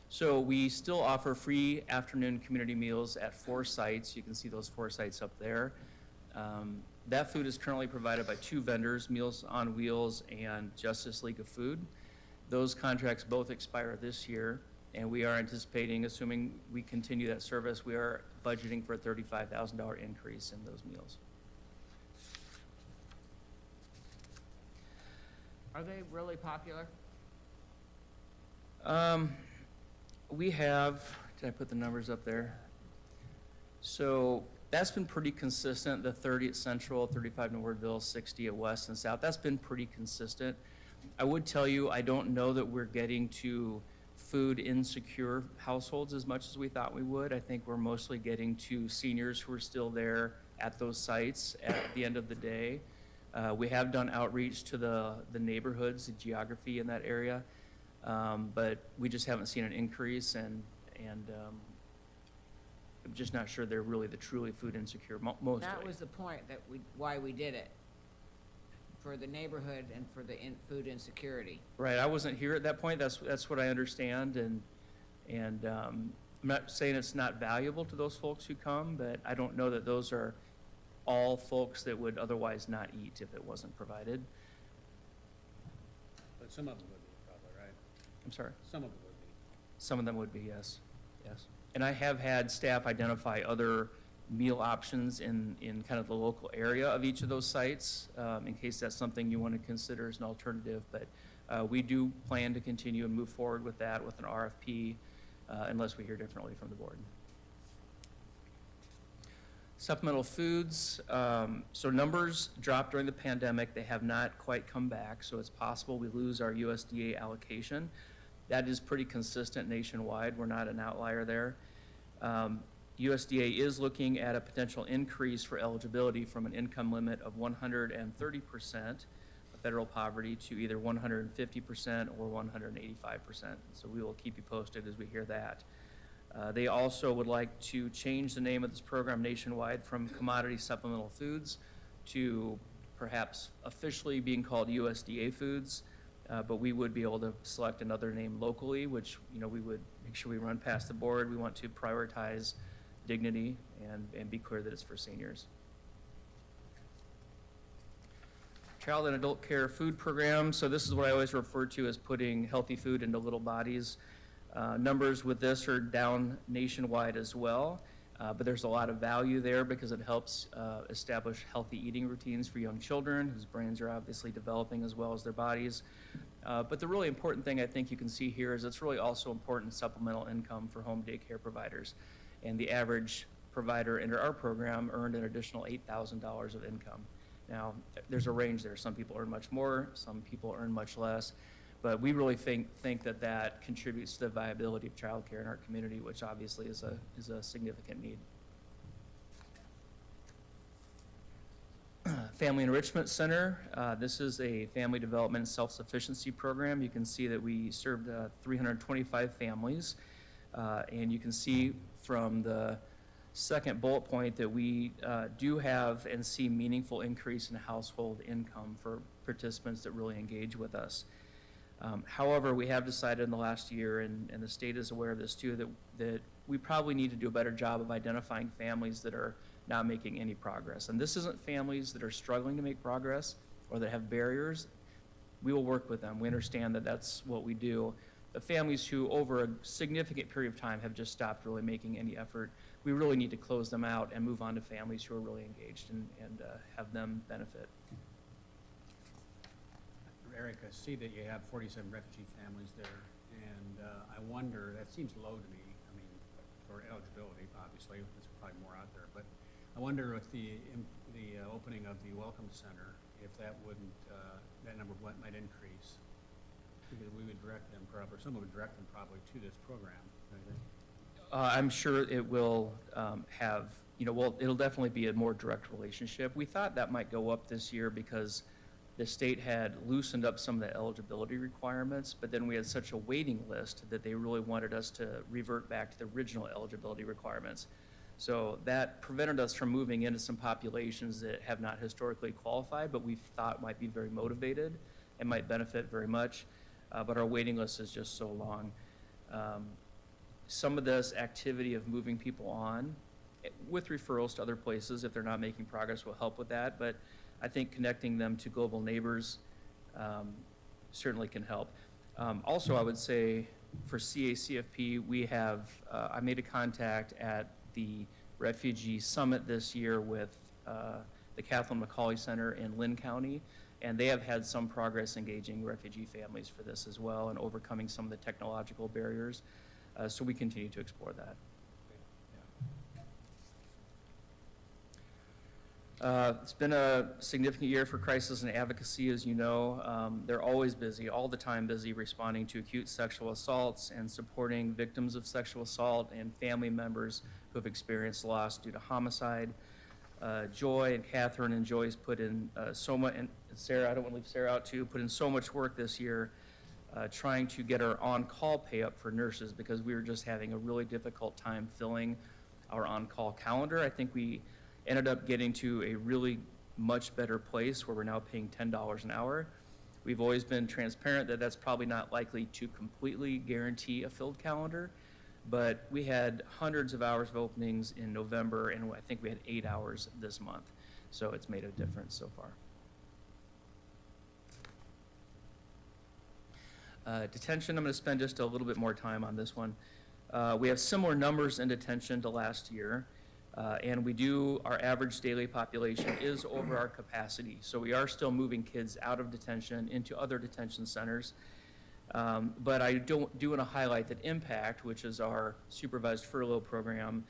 So we still offer free afternoon community meals at 4 sites. You can see those 4 sites up there. That food is currently provided by 2 vendors, Meals on Wheels and Justice League of Food. Those contracts both expire this year, and we are anticipating, assuming we continue that service, we are budgeting for a $35,000 increase in those meals. Are they really popular? We have, did I put the numbers up there? So that's been pretty consistent, the 30 at Central, 35 in Wardville, 60 at West and South. That's been pretty consistent. I would tell you, I don't know that we're getting to food insecure households as much as we thought we would. I think we're mostly getting to seniors who are still there at those sites at the end of the day. We have done outreach to the neighborhoods, the geography in that area. But we just haven't seen an increase, and I'm just not sure they're really the truly food insecure mostly. That was the point why we did it, for the neighborhood and for the food insecurity. Right, I wasn't here at that point, that's what I understand, and I'm not saying it's not valuable to those folks who come, but I don't know that those are all folks that would otherwise not eat if it wasn't provided. But some of them would be, probably, right? I'm sorry? Some of them would be. Some of them would be, yes, yes. And I have had staff identify other meal options in kind of the local area of each of those sites, in case that's something you want to consider as an alternative. But we do plan to continue and move forward with that with an RFP, unless we hear differently from the board. Supplemental foods, so numbers dropped during the pandemic. They have not quite come back, so it's possible we lose our USDA allocation. That is pretty consistent nationwide. We're not an outlier there. USDA is looking at a potential increase for eligibility from an income limit of 130% of federal poverty to either 150% or 185%. So we will keep you posted as we hear that. They also would like to change the name of this program nationwide from Commodity Supplemental Foods to perhaps officially being called USDA Foods, but we would be able to select another name locally, which, you know, we would make sure we run past the board. We want to prioritize dignity and be clear that it's for seniors. Child and adult care food program. So this is what I always refer to as putting healthy food into little bodies. Numbers with this are down nationwide as well, but there's a lot of value there because it helps establish healthy eating routines for young children whose brains are obviously developing as well as their bodies. But the really important thing I think you can see here is it's really also important supplemental income for home daycare providers. And the average provider under our program earned an additional $8,000 of income. Now, there's a range there. Some people earn much more, some people earn much less. But we really think that that contributes to the viability of childcare in our community, which obviously is a significant need. Family Enrichment Center. This is a family development and self-sufficiency program. You can see that we served 325 families. And you can see from the second bullet point that we do have and see meaningful increase in household income for participants that really engage with us. However, we have decided in the last year, and the state is aware of this too, that we probably need to do a better job of identifying families that are not making any progress. And this isn't families that are struggling to make progress or that have barriers. We will work with them. We understand that that's what we do. The families who over a significant period of time have just stopped really making any effort, we really need to close them out and move on to families who are really engaged and have them benefit. Eric, I see that you have 47 refugee families there, and I wonder, that seems low to me. I mean, for eligibility, obviously, there's probably more out there, but I wonder if the opening of the Welcome Center, if that wouldn't, that number might increase. Because we would direct them probably, or someone would direct them probably to this program, don't you think? I'm sure it will have, well, it'll definitely be a more direct relationship. We thought that might go up this year because the state had loosened up some of the eligibility requirements, but then we had such a waiting list that they really wanted us to revert back to the original eligibility requirements. So that prevented us from moving into some populations that have not historically qualified, but we thought might be very motivated and might benefit very much. But our waiting list is just so long. Some of this activity of moving people on with referrals to other places, if they're not making progress, will help with that. But I think connecting them to global neighbors certainly can help. Also, I would say for CACFP, we have, I made a contact at the Refugee Summit this year with the Kathleen McCauley Center in Lynn County. And they have had some progress engaging refugee families for this as well and overcoming some of the technological barriers. So we continue to explore that. It's been a significant year for crisis and advocacy, as you know. They're always busy, all the time busy, responding to acute sexual assaults and supporting victims of sexual assault and family members who have experienced loss due to homicide. Joy and Catherine and Joyce put in so much, and Sarah, I don't want to leave Sarah out too, put in so much work this year trying to get our on-call pay up for nurses because we were just having a really difficult time filling our on-call calendar. I think we ended up getting to a really much better place where we're now paying $10 an hour. We've always been transparent that that's probably not likely to completely guarantee a filled calendar, but we had hundreds of hours of openings in November, and I think we had 8 hours this month. So it's made a difference so far. Detention, I'm going to spend just a little bit more time on this one. We have similar numbers in detention to last year, and our average daily population is over our capacity. So we are still moving kids out of detention into other detention centers. But I do want to highlight that Impact, which is our supervised furlough program,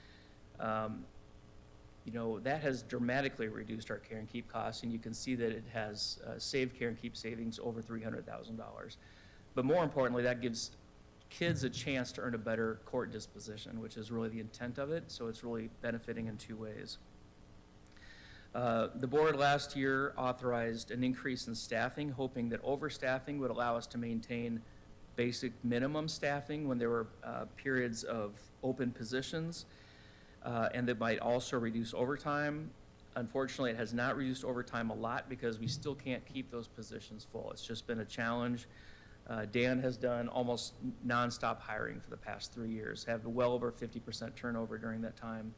that has dramatically reduced our care and keep costs, and you can see that it has saved care and keep savings over $300,000. But more importantly, that gives kids a chance to earn a better court disposition, which is really the intent of it, so it's really benefiting in two ways. The board last year authorized an increase in staffing, hoping that overstaffing would allow us to maintain basic minimum staffing when there were periods of open positions, and that might also reduce overtime. Unfortunately, it has not reduced overtime a lot because we still can't keep those positions full. It's just been a challenge. Dan has done almost nonstop hiring for the past 3 years, have well over 50% turnover during that time.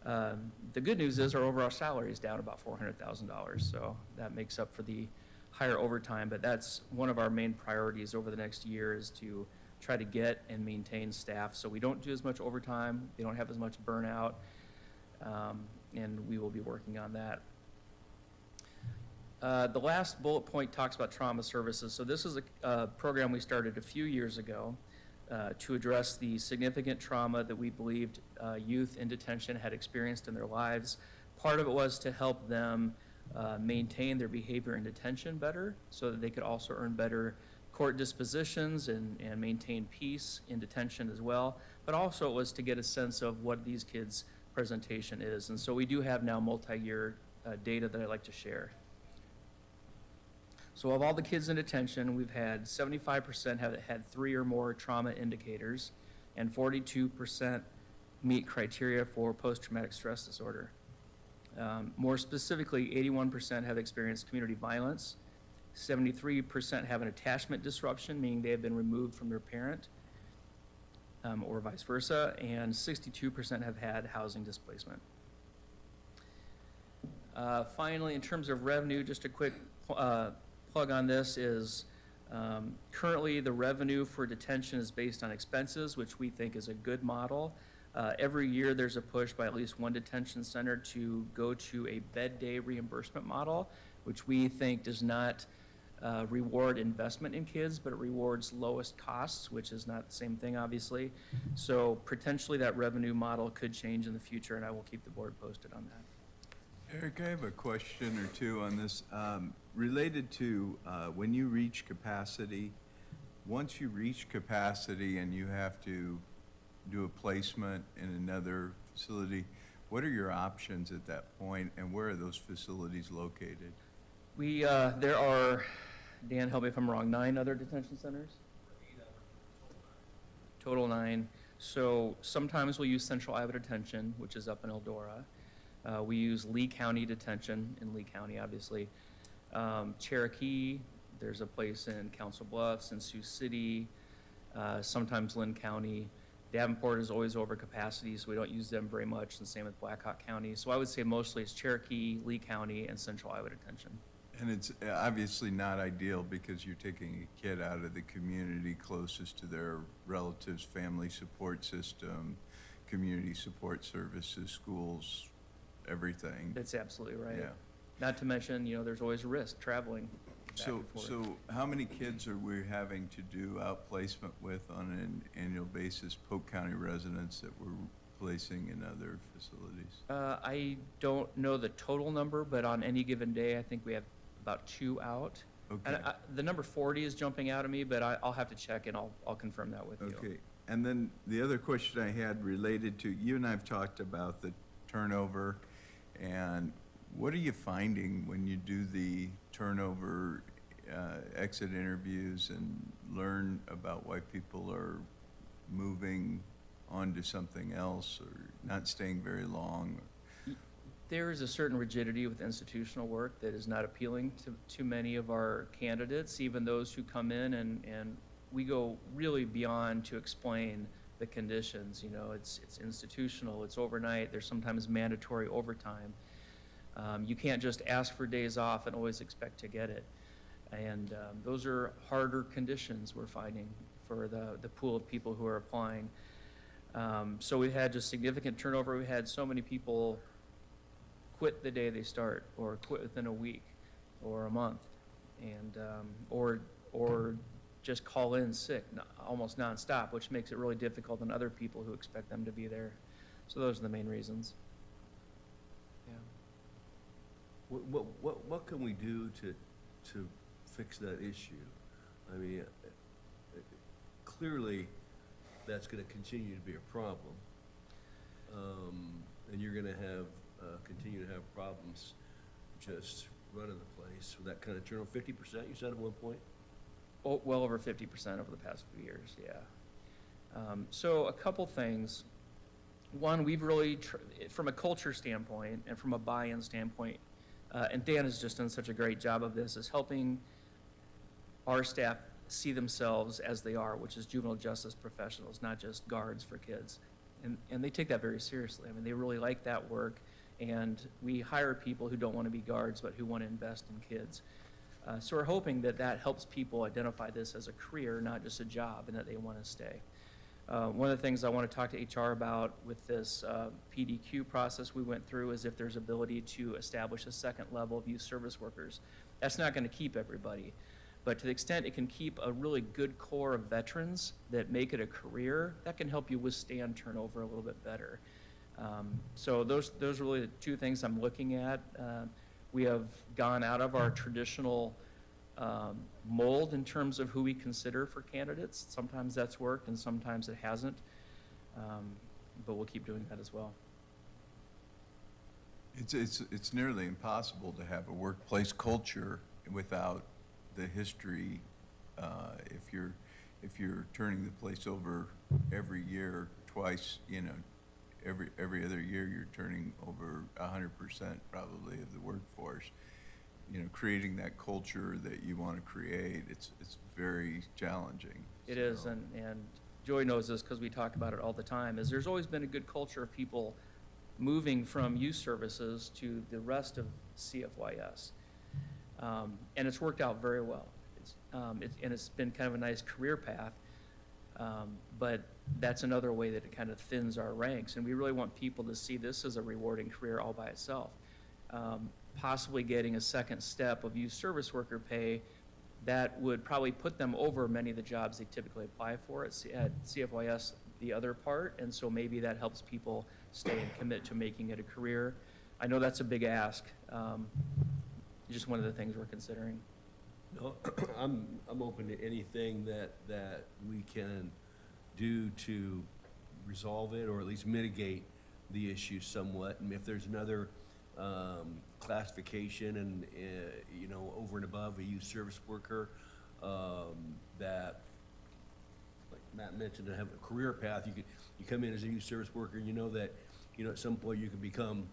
The good news is our overall salary is down about $400,000, so that makes up for the higher overtime, but that's one of our main priorities over the next year is to try to get and maintain staff so we don't do as much overtime, they don't have as much burnout, and we will be working on that. The last bullet point talks about trauma services. So this is a program we started a few years ago to address the significant trauma that we believed youth in detention had experienced in their lives. Part of it was to help them maintain their behavior in detention better so that they could also earn better court dispositions and maintain peace in detention as well. But also it was to get a sense of what these kids' presentation is. And so we do have now multi-year data that I'd like to share. So of all the kids in detention, we've had 75% have had 3 or more trauma indicators, and 42% meet criteria for post-traumatic stress disorder. More specifically, 81% have experienced community violence, 73% have an attachment disruption, meaning they have been removed from their parent, or vice versa, and 62% have had housing displacement. Finally, in terms of revenue, just a quick plug on this is currently the revenue for detention is based on expenses, which we think is a good model. Every year there's a push by at least one detention center to go to a bed day reimbursement model, which we think does not reward investment in kids, but it rewards lowest costs, which is not the same thing, obviously. So potentially that revenue model could change in the future, and I will keep the board posted on that. Eric, I have a question or two on this. Related to when you reach capacity, once you reach capacity and you have to do a placement in another facility, what are your options at that point, and where are those facilities located? There are, Dan, help me if I'm wrong, 9 other detention centers? Total 9. So sometimes we'll use Central Iowa Detention, which is up in Eldora. We use Lee County Detention in Lee County, obviously. Cherokee, there's a place in Council Bluffs and Sioux City, sometimes Lynn County. Davenport is always over capacity, so we don't use them very much, and same with Blackhawk County. So I would say mostly it's Cherokee, Lee County, and Central Iowa Detention. And it's obviously not ideal because you're taking a kid out of the community closest to their relatives, family support system, community support services, schools, everything. That's absolutely right. Yeah. Not to mention, there's always a risk traveling back and forth. So how many kids are we having to do outplacement with on an annual basis, Polk County residents that we're placing in other facilities? I don't know the total number, but on any given day, I think we have about 2 out. Okay. And the number 40 is jumping out at me, but I'll have to check and I'll confirm that with you. Okay. And then the other question I had related to, you and I have talked about the turnover, and what are you finding when you do the turnover exit interviews and learn about why people are moving on to something else or not staying very long? There is a certain rigidity with institutional work that is not appealing to many of our candidates, even those who come in, and we go really beyond to explain the conditions. You know, it's institutional, it's overnight, there's sometimes mandatory overtime. You can't just ask for days off and always expect to get it. And those are harder conditions we're finding for the pool of people who are applying. So we've had just significant turnover. We had so many people quit the day they start, or quit within a week or a month, and or just call in sick almost nonstop, which makes it really difficult on other people who expect them to be there. So those are the main reasons. Yeah. What can we do to fix that issue? I mean, clearly, that's gonna continue to be a problem. And you're gonna have, continue to have problems just running the place with that kind of turnover. 50%, you said at one point? Oh, well over 50% over the past few years, yeah. So a couple things. One, we've really, from a culture standpoint and from a buy-in standpoint, and Dan has just done such a great job of this, is helping our staff see themselves as they are, which is juvenile justice professionals, not just guards for kids. And they take that very seriously. I mean, they really like that work, and we hire people who don't want to be guards, but who want to invest in kids. So we're hoping that that helps people identify this as a career, not just a job, and that they want to stay. One of the things I want to talk to HR about with this PDQ process we went through is if there's ability to establish a second level of youth service workers. That's not going to keep everybody, but to the extent it can keep a really good core of veterans that make it a career, that can help you withstand turnover a little bit better. So those are really the two things I'm looking at. We have gone out of our traditional mold in terms of who we consider for candidates. Sometimes that's worked and sometimes it hasn't, but we'll keep doing that as well. It's nearly impossible to have a workplace culture without the history. If you're turning the place over every year, twice, you know, every other year you're turning over 100% probably of the workforce. You know, creating that culture that you want to create, it's very challenging. It is, and Joy knows this because we talk about it all the time, is there's always been a good culture of people moving from youth services to the rest of CFYS. And it's worked out very well. And it's been kind of a nice career path, but that's another way that it kind of thins our ranks. And we really want people to see this as a rewarding career all by itself. Possibly getting a second step of youth service worker pay that would probably put them over many of the jobs they typically apply for at CFYS, the other part, and so maybe that helps people stay and commit to making it a career. I know that's a big ask, just one of the things we're considering. No, I'm open to anything that we can do to resolve it, or at least mitigate the issue somewhat. And if there's another classification and, you know, over and above a youth service worker, that, like Matt mentioned, to have a career path, you come in as a youth service worker, and you know that, you know, at some point you can become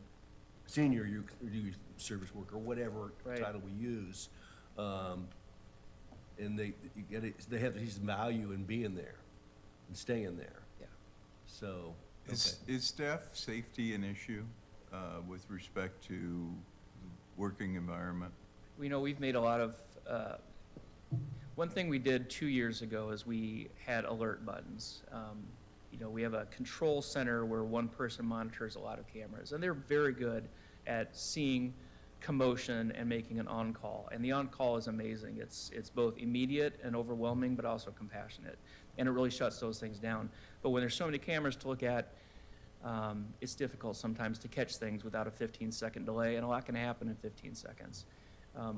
senior youth service worker, whatever title we use. And they have to see some value in being there and staying there. Yeah. So, Is staff safety an issue with respect to working environment? We know we've made a lot of, one thing we did 2 years ago is we had alert buttons. You know, we have a control center where one person monitors a lot of cameras, and they're very good at seeing commotion and making an on-call. And the on-call is amazing. It's both immediate and overwhelming, but also compassionate. And it really shuts those things down. But when there's so many cameras to look at, it's difficult sometimes to catch things without a 15-second delay, and a lot can happen in 15 seconds.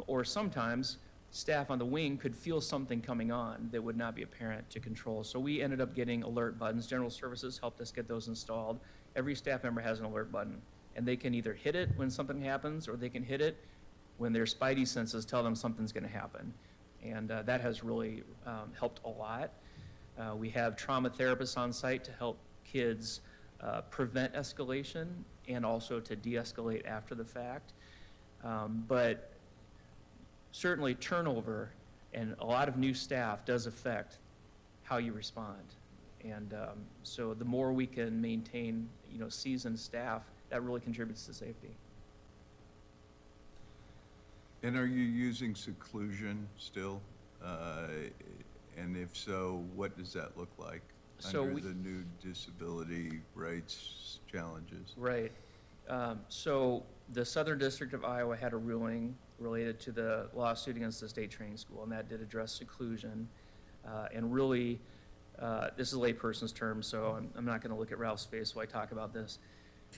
Or sometimes staff on the wing could feel something coming on that would not be apparent to control. So we ended up getting alert buttons. General Services helped us get those installed. Every staff member has an alert button, and they can either hit it when something happens, or they can hit it when their spidey senses tell them something's going to happen. and that has really helped a lot. We have trauma therapists on site to help kids prevent escalation and also to de-escalate after the fact. But certainly turnover and a lot of new staff does affect how you respond. And so the more we can maintain, seasoned staff, that really contributes to safety. And are you using seclusion still? And if so, what does that look like So under we- the new disability rights challenges? Right. So the Southern District of Iowa had a ruling related to the lawsuit against the state training school, and that did address seclusion. And really, this is a layperson's term, so I'm not going to look at Ralph's face while I talk about this.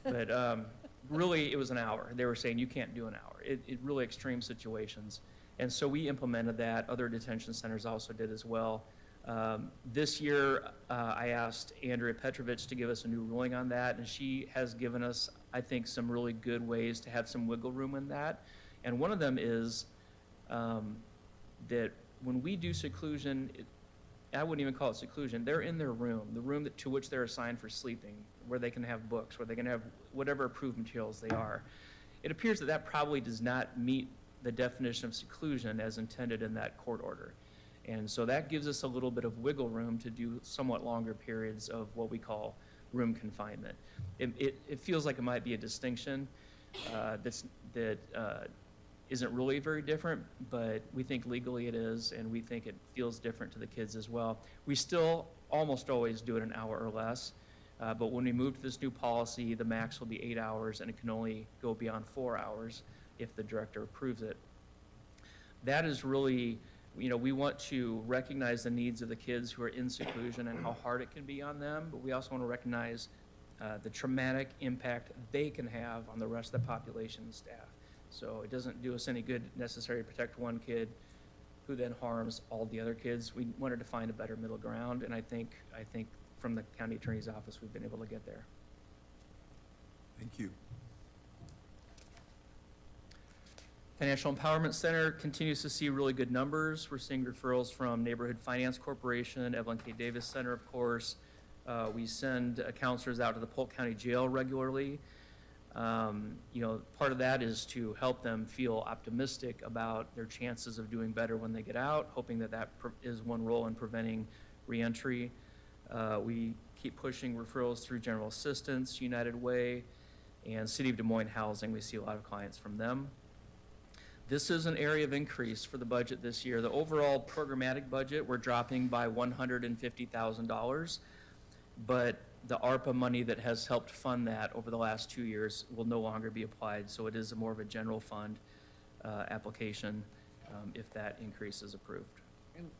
But really, it was an hour. They were saying you can't do an hour. It really extreme situations. And so we implemented that. Other detention centers also did as well. This year, I asked Andrea Petrovich to give us a new ruling on that, and she has given us, I think, some really good ways to have some wiggle room in that. And one of them is that when we do seclusion, I wouldn't even call it seclusion. They're in their room, the room to which they're assigned for sleeping, where they can have books, where they can have whatever approved materials they are. It appears that that probably does not meet the definition of seclusion as intended in that court order. And so that gives us a little bit of wiggle room to do somewhat longer periods of what we call room confinement. It feels like it might be a distinction that isn't really very different, but we think legally it is, and we think it feels different to the kids as well. We still almost always do it an hour or less, but when we move to this new policy, the max will be 8 hours, and it can only go beyond 4 hours if the director approves it. That is really, we want to recognize the needs of the kids who are in seclusion and how hard it can be on them, but we also want to recognize the traumatic impact they can have on the rest of the population and staff. So it doesn't do us any good necessarily to protect one kid who then harms all the other kids. We wanted to find a better middle ground, and I think from the county attorney's office, we've been able to get there. Thank you. Financial Empowerment Center continues to see really good numbers. We're seeing referrals from Neighborhood Finance Corporation, Evelyn K. Davis Center, of course. We send counselors out to the Polk County Jail regularly. Part of that is to help them feel optimistic about their chances of doing better when they get out, hoping that is one role in preventing reentry. We keep pushing referrals through General Assistance, United Way, and City of Des Moines Housing. We see a lot of clients from them. This is an area of increase for the budget this year. The overall programmatic budget, we're dropping by $150,000, but the ARPA money that has helped fund that over the last 2 years will no longer be applied, so it is more of a general fund application if that increase is approved.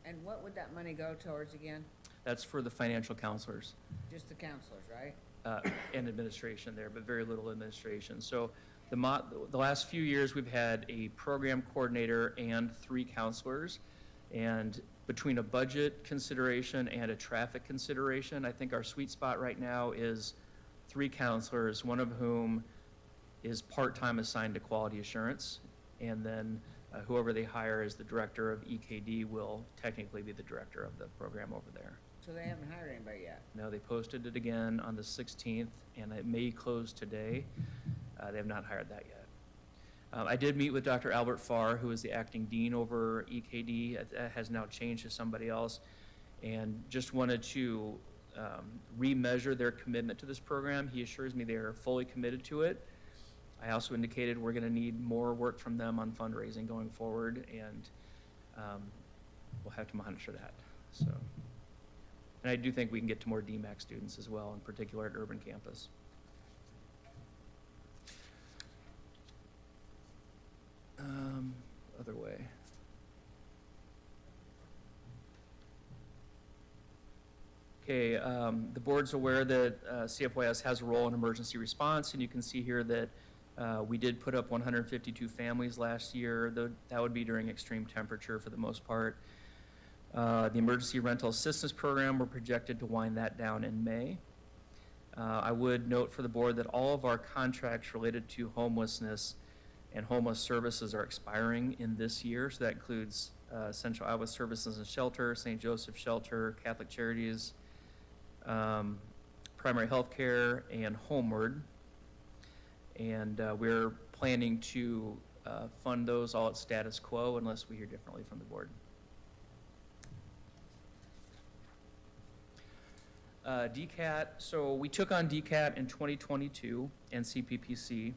And what would that money go towards again? That's for the financial counselors Just the counselors, right? and administration there, but very little administration. So the last few years, we've had a program coordinator and 3 counselors, and between a budget consideration and a traffic consideration, I think our sweet spot right now is 3 counselors, one of whom is part-time assigned to quality assurance, and then whoever they hire as the director of EKD will technically be the director of the program over there. So they haven't hired anybody yet? No, they posted it again on the 16th, and it may close today. They have not hired that yet. I did meet with Dr. Albert Farr, who is the acting dean over EKD. That has now changed to somebody else, and just wanted to remeasure their commitment to this program. He assures me they are fully committed to it. I also indicated we're going to need more work from them on fundraising going forward, and we'll have to monitor that. So, and I do think we can get to more DMAC students as well, in particular at Urban Campus. Other way. Okay, the board's aware that CFYS has a role in emergency response, and you can see here that we did put up 152 families last year. That would be during extreme temperature for the most part. The emergency rental assistance program, we're projected to wind that down in May. I would note for the board that all of our contracts related to homelessness and homeless services are expiring in this year, so that includes Central Iowa Services and Shelter, St. Joseph Shelter, Catholic Charities, Primary Health Care, and Homeward. And we're planning to fund those all at status quo unless we hear differently from the board. DCAT, so we took on DCAT in 2022 and CPPC.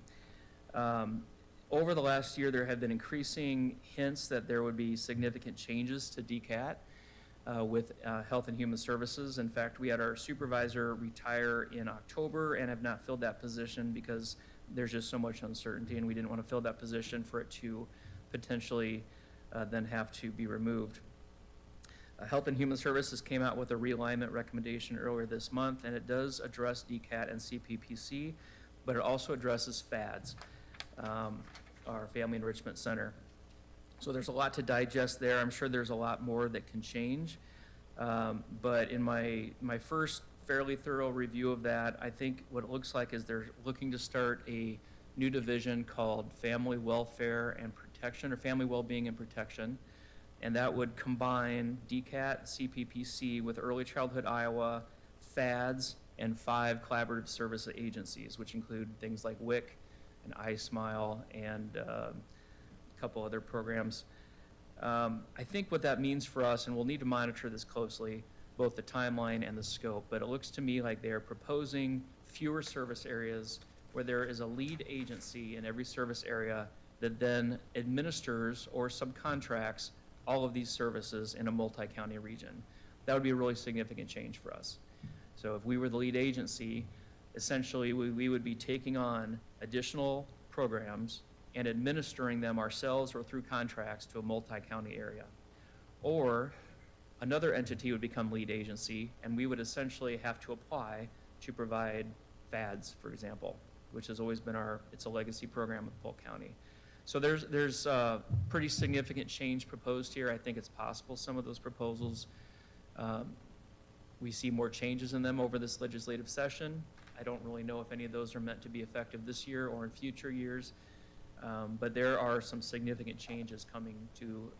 Over the last year, there have been increasing hints that there would be significant changes to DCAT with Health and Human Services. In fact, we had our supervisor retire in October and have not filled that position because there's just so much uncertainty, and we didn't want to fill that position for it to potentially then have to be removed. Health and Human Services came out with a realignment recommendation earlier this month, and it does address DCAT and CPPC, but it also addresses FADS, our Family Enrichment Center. So there's a lot to digest there. I'm sure there's a lot more that can change. But in my first fairly thorough review of that, I think what it looks like is they're looking to start a new division called Family Welfare and Protection, or Family Wellbeing and Protection. And that would combine DCAT, CPPC with Early Childhood Iowa, FADS, and 5 collaborative service agencies, which include things like WIC and iSmile and a couple other programs. I think what that means for us, and we'll need to monitor this closely, both the timeline and the scope, but it looks to me like they are proposing fewer service areas where there is a lead agency in every service area that then administers or subcontracts all of these services in a multi-county region. That would be a really significant change for us. So if we were the lead agency, essentially we would be taking on additional programs and administering them ourselves or through contracts to a multi-county area. Or another entity would become lead agency, and we would essentially have to apply to provide FADS, for example, which has always been it's a legacy program with Polk County. So there's pretty significant change proposed here. I think it's possible some of those proposals, we see more changes in them over this legislative session. I don't really know if any of those are meant to be effective this year or in future years, but there are some significant changes coming to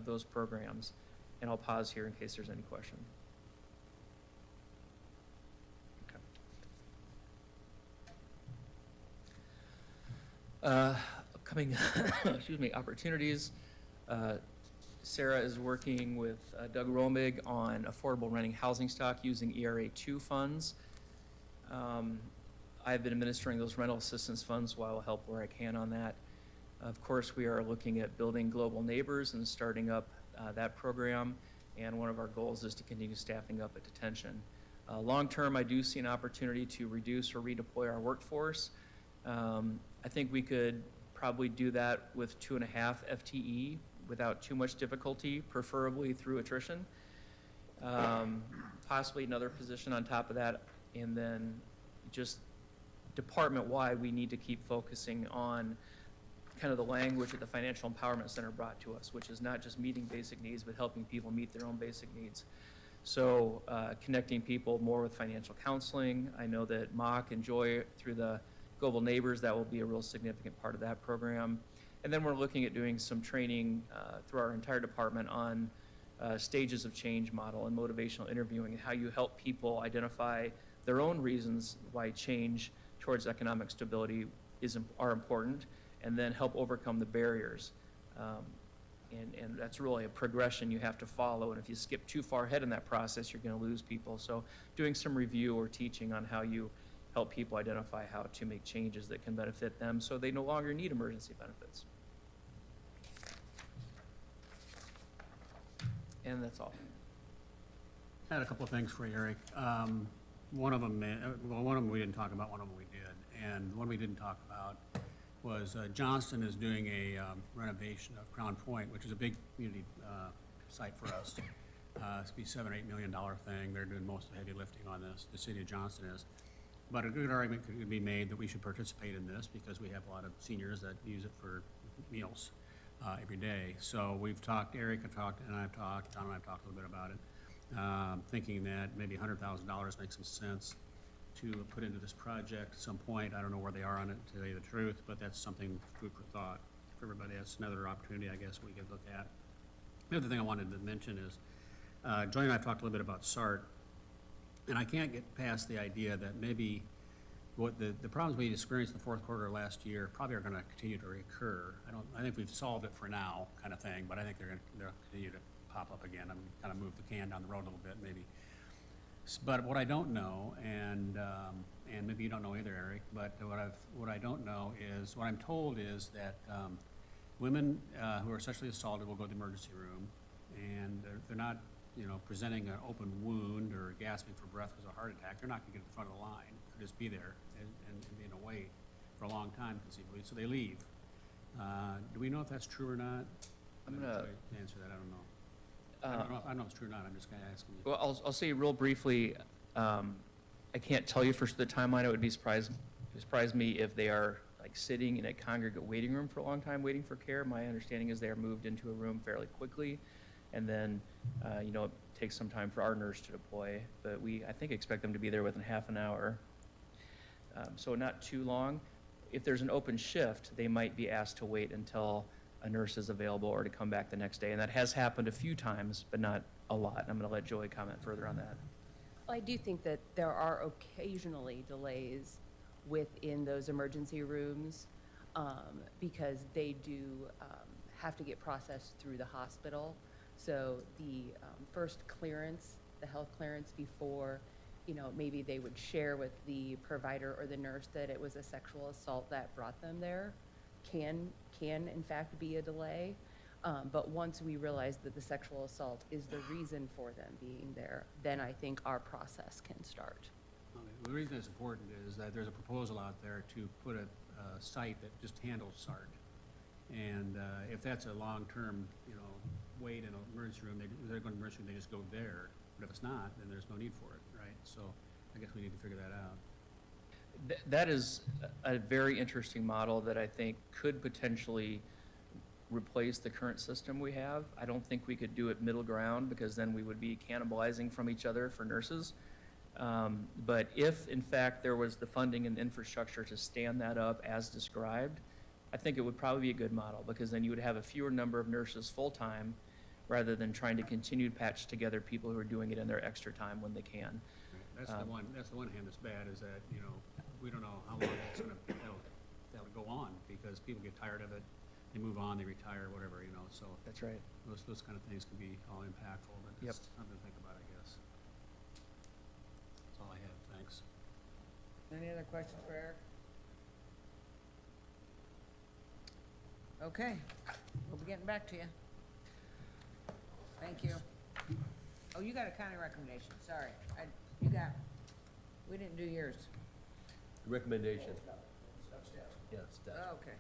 those programs. And I'll pause here in case there's any question. Okay. Upcoming excuse me, opportunities. Sarah is working with Doug Romig on affordable renting housing stock using ERA2 funds. I've been administering those rental assistance funds, while I'll help where I can on that. Of course, we are looking at building Global Neighbors and starting up that program, and one of our goals is to continue staffing up at detention. Long term, I do see an opportunity to reduce or redeploy our workforce. I think we could probably do that with 2.5 FTE without too much difficulty, preferably through attrition. Possibly another position on top of that, and then just department-wide, we need to keep focusing on kind of the language that the Financial Empowerment Center brought to us, which is not just meeting basic needs, but helping people meet their own basic needs. So connecting people more with financial counseling. I know that Mock and Joy, through the Global Neighbors, that will be a real significant part of that program. And then we're looking at doing some training through our entire department on stages of change model and motivational interviewing, and how you help people identify their own reasons why change towards economic stability are important, and then help overcome the barriers. And that's really a progression you have to follow, and if you skip too far ahead in that process, you're going to lose people. So doing some review or teaching on how you help people identify how to make changes that can benefit them so they no longer need emergency benefits. And that's all. I had a couple of things for you, Eric. One of them we didn't talk about, one of them we did. And the one we didn't talk about was Johnston is doing a renovation of Crown Point, which is a big community site for us. It's be $7 or $8 million thing. They're doing most of the heavy lifting on this. The city of Johnston is. But a good argument could be made that we should participate in this because we have a lot of seniors that use it for meals every day. So we've talked, Eric and I've talked, John and I have talked a little bit about it, thinking that maybe $100,000 makes some sense to put into this project at some point. I don't know where they are on it, to tell you the truth, but that's something food for thought for everybody. That's another opportunity, I guess, we could look at. The other thing I wanted to mention is, Joy and I talked a little bit about SART, and I can't get past the idea that maybe what the problems we experienced in the fourth quarter of last year probably are gonna continue to recur. I think we've solved it for now, kind of thing, but I think they'll continue to pop up again. I'm kind of move the can down the road a little bit, maybe. But what I don't know, and maybe you don't know either, Eric, but what I don't know is, what I'm told is that, women, who are sexually assaulted will go to the emergency room, and they're not, presenting an open wound or gasping for breath because of a heart attack. They're not gonna get in front of the line, they'll just be there and be in a wait for a long time conceivably, so they leave. Do we know if that's true or not? I'm gonna- To answer that, I don't know. I don't know if it's true or not, I'm just kinda asking you. Well, I'll say real briefly, I can't tell you for sure the timeline. It would surprise me if they are like sitting in a congregate waiting room for a long time waiting for care. My understanding is they are moved into a room fairly quickly, and then, it takes some time for our nurse to deploy, but I think, expect them to be there within half an hour. So not too long. If there's an open shift, they might be asked to wait until a nurse is available or to come back the next day, and that has happened a few times, but not a lot. I'm gonna let Joey comment further on that. Well, I do think that there are occasionally delays within those emergency rooms, because they do have to get processed through the hospital. So the first clearance, the health clearance before, maybe they would share with the provider or the nurse that it was a sexual assault that brought them there, can in fact be a delay. But once we realize that the sexual assault is the reason for them being there, then I think our process can start. Okay, the reason it's important is that there's a proposal out there to put a site that just handles SART. And if that's a long-term, wait in an emergency room, they're going to emergency room, they just go there. But if it's not, then there's no need for it, right? So I guess we need to figure that out. That is a very interesting model that I think could potentially replace the current system we have. I don't think we could do it middle ground, because then we would be cannibalizing from each other for nurses. But if, in fact, there was the funding and infrastructure to stand that up as described, I think it would probably be a good model, because then you would have a fewer number of nurses full-time, rather than trying to continue to patch together people who are doing it in their extra time when they can. That's the one hand that's bad, is that, we don't know how long that'll go on, because people get tired of it, they move on, they retire, whatever, so. That's right. Those kind of things can be all impactful, but Yep. it's something to think about, I guess. That's all I have, thanks. Any other questions for Eric? Okay, we'll be getting back to you. Thank you. Oh, you got a county recommendation, sorry. We didn't do yours. Recommendation. Yeah, staff. Oh, okay.